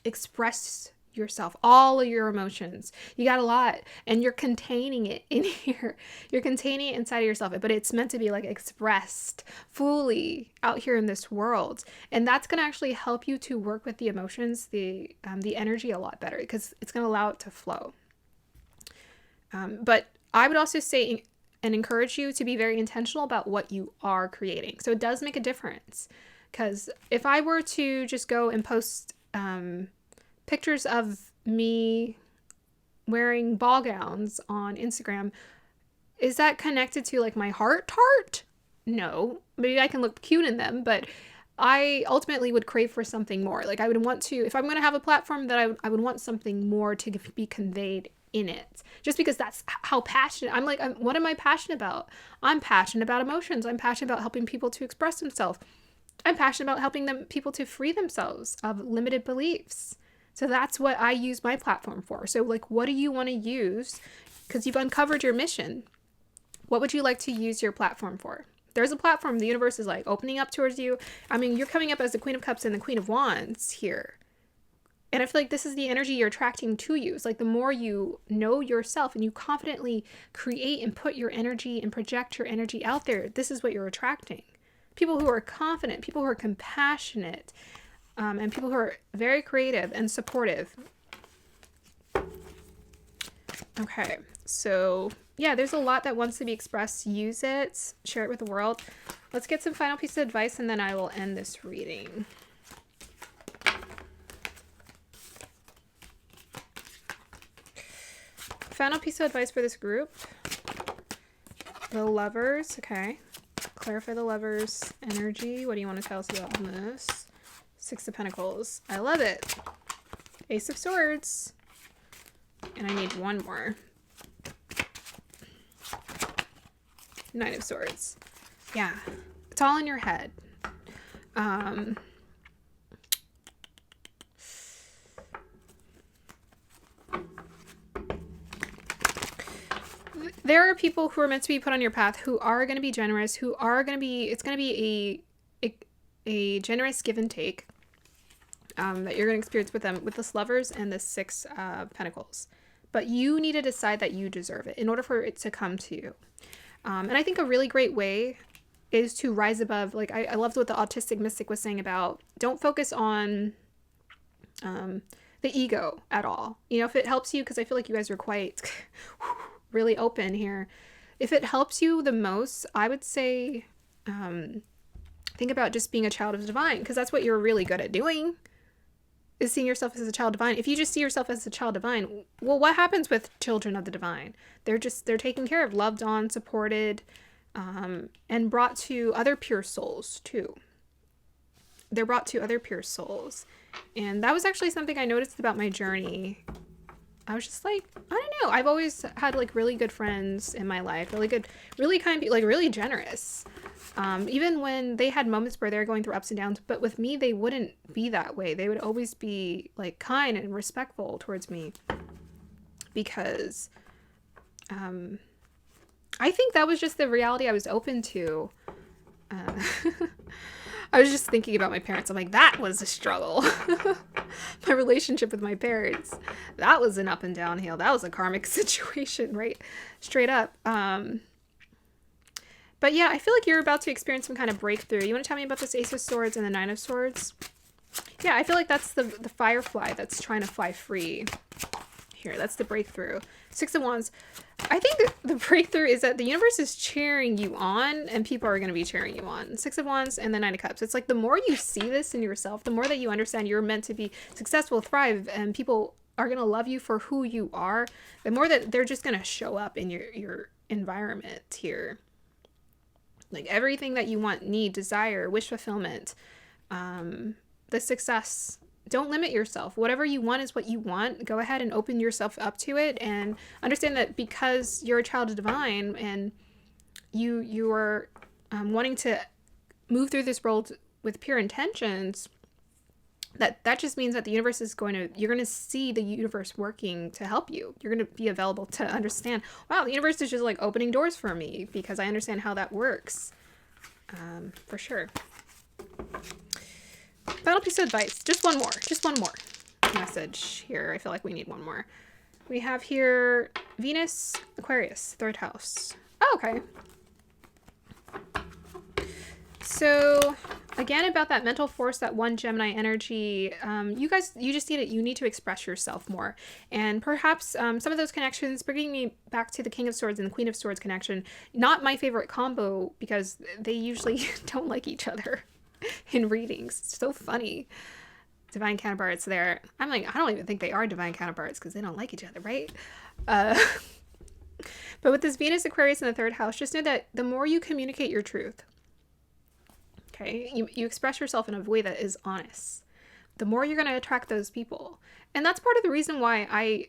A: Express yourself, all of your emotions. You got a lot, and you're containing it in here. You're containing it inside of yourself, but it's meant to be like expressed fully out here in this world. And that's going to actually help you to work with the emotions, the energy a lot better, because it's going to allow it to flow. But I would also say and encourage you to be very intentional about what you are creating. So it does make a difference, because if I were to just go and post pictures of me wearing ball gowns on Instagram, is that connected to like my heart? No. Maybe I can look cute in them, but I ultimately would crave for something more. Like I would want to, if I'm going to have a platform, that I would want something more to be conveyed in it, just because that's how passionate I'm. Like, what am I passionate about? I'm passionate about emotions. I'm passionate about helping people to express themselves. I'm passionate about helping people to free themselves of limited beliefs. So that's what I use my platform for. So like, what do you want to use? Because you've uncovered your mission. What would you like to use your platform for? There's a platform, the universe is like opening up towards you. I mean, you're coming up as the Queen of Cups and the Queen of Wands here. And I feel like this is the energy you're attracting to you. It's like the more you know yourself and you confidently create and put your energy and project your energy out there, this is what you're attracting. People who are confident, people who are compassionate, and people who are very creative and supportive. Okay, so yeah, there's a lot that wants to be expressed. Use it, share it with the world. Let's get some final piece of advice, and then I will end this reading. Final piece of advice for this group. The Lovers, okay. Clarify the Lovers' energy. What do you want to tell us about this? Six of Pentacles. I love it. Ace of Swords. And I need one more. Nine of Swords. Yeah. It's all in your head. There are people who are meant to be put on your path who are going to be generous, who are going to be, it's going to be a generous give and take that you're going to experience with them, with this Lovers and the Six of Pentacles. But you need to decide that you deserve it in order for it to come to you. And I think a really great way is to rise above. Like I loved what the autistic mystic was saying about, don't focus on the ego at all. You know, if it helps you, because I feel like you guys are quite really open here. If it helps you the most, I would say think about just being a child of the divine, because that's what you're really good at doing, is seeing yourself as a child divine. If you just see yourself as a child divine, well, what happens with children of the divine? They're taken care of, loved on, supported, and brought to other pure souls too. They're brought to other pure souls. And that was actually something I noticed about my journey. I was just like, I don't know. I've always had like really good friends in my life, really good, really kind, like really generous. Even when they had moments where they're going through ups and downs, but with me, they wouldn't be that way. They would always be like kind and respectful towards me, because I think that was just the reality I was open to. I was just thinking about my parents. I'm like, that was a struggle. My relationship with my parents, that was an up and downhill. That was a karmic situation, right? Straight up. But yeah, I feel like you're about to experience some kind of breakthrough. You want to tell me about this Ace of Swords and the Nine of Swords? Yeah, I feel like that's the firefly that's trying to fly free. Here, that's the breakthrough. Six of Wands. I think the breakthrough is that the universe is cheering you on, and people are going to be cheering you on. Six of Wands and the Nine of Cups. It's like the more you see this in yourself, the more that you understand you're meant to be successful, thrive, and people are going to love you for who you are, the more that they're just going to show up in your environment here. Like everything that you want, need, desire, wish fulfillment, the success. Don't limit yourself. Whatever you want is what you want. Go ahead and open yourself up to it, and understand that because you're a child of divine and you are wanting to move through this world with pure intentions, that just means that the universe is you're going to see the universe working to help you. You're going to be available to understand, wow, the universe is just like opening doors for me because I understand how that works. For sure. Final piece of advice. Just one more message here. I feel like we need one more. We have here Venus, Aquarius, 3rd house. Oh, okay. So again, about that mental force, that one Gemini energy, you just need to express yourself more. And perhaps some of those connections, bringing me back to the King of Swords and the Queen of Swords connection, not my favorite combo because they usually don't like each other in readings. It's so funny. Divine counterparts there. I'm like, I don't even think they are divine counterparts because they don't like each other, right? But with this Venus, Aquarius in the 3rd house, just know that the more you communicate your truth, okay, you express yourself in a way that is honest, the more you're going to attract those people. And that's part of the reason why I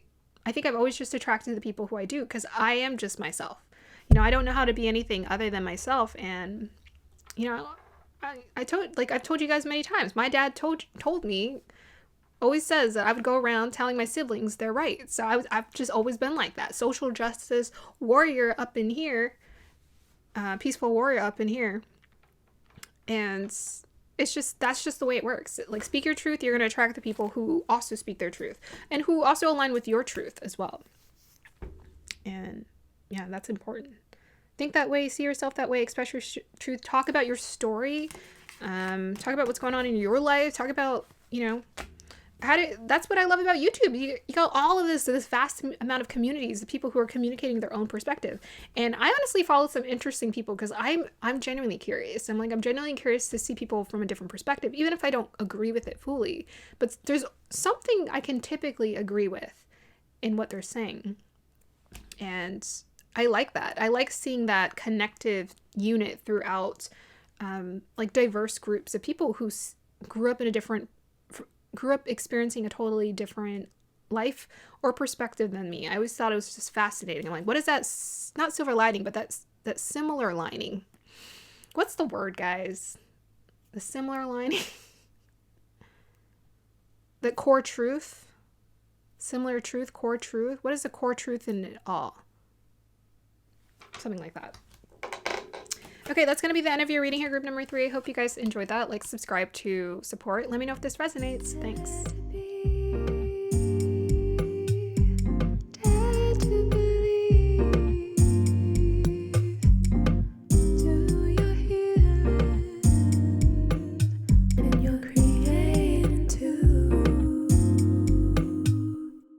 A: think I've always just attracted the people who I do, because I am just myself. You know, I don't know how to be anything other than myself. And, you know, I've told you guys many times, my dad told me, always says that I would go around telling my siblings they're right. So I've just always been like that. Social justice warrior up in here, peaceful warrior up in here. And that's just the way it works. Like, speak your truth, you're going to attract the people who also speak their truth and who also align with your truth as well. And yeah, that's important. Think that way, see yourself that way, express your truth, talk about your story, talk about what's going on in your life, talk about, you know, that's what I love about YouTube. You got all of this vast amount of communities, the people who are communicating their own perspective. And I honestly follow some interesting people because I'm genuinely curious. I'm genuinely curious to see people from a different perspective, even if I don't agree with it fully. But there's something I can typically agree with in what they're saying. And I like that. I like seeing that connective unit throughout like diverse groups of people who grew up experiencing a totally different life or perspective than me. I always thought it was just fascinating. I'm like, what is that? Not silver lining, but that similar lining. What's the word, guys? The similar lining? The core truth? Similar truth, core truth? What is the core truth in it all? Something like that. Okay, that's going to be the end of your reading here, group number 3. I hope you guys enjoyed that. Like, subscribe to support. Let me know if this resonates. Thanks.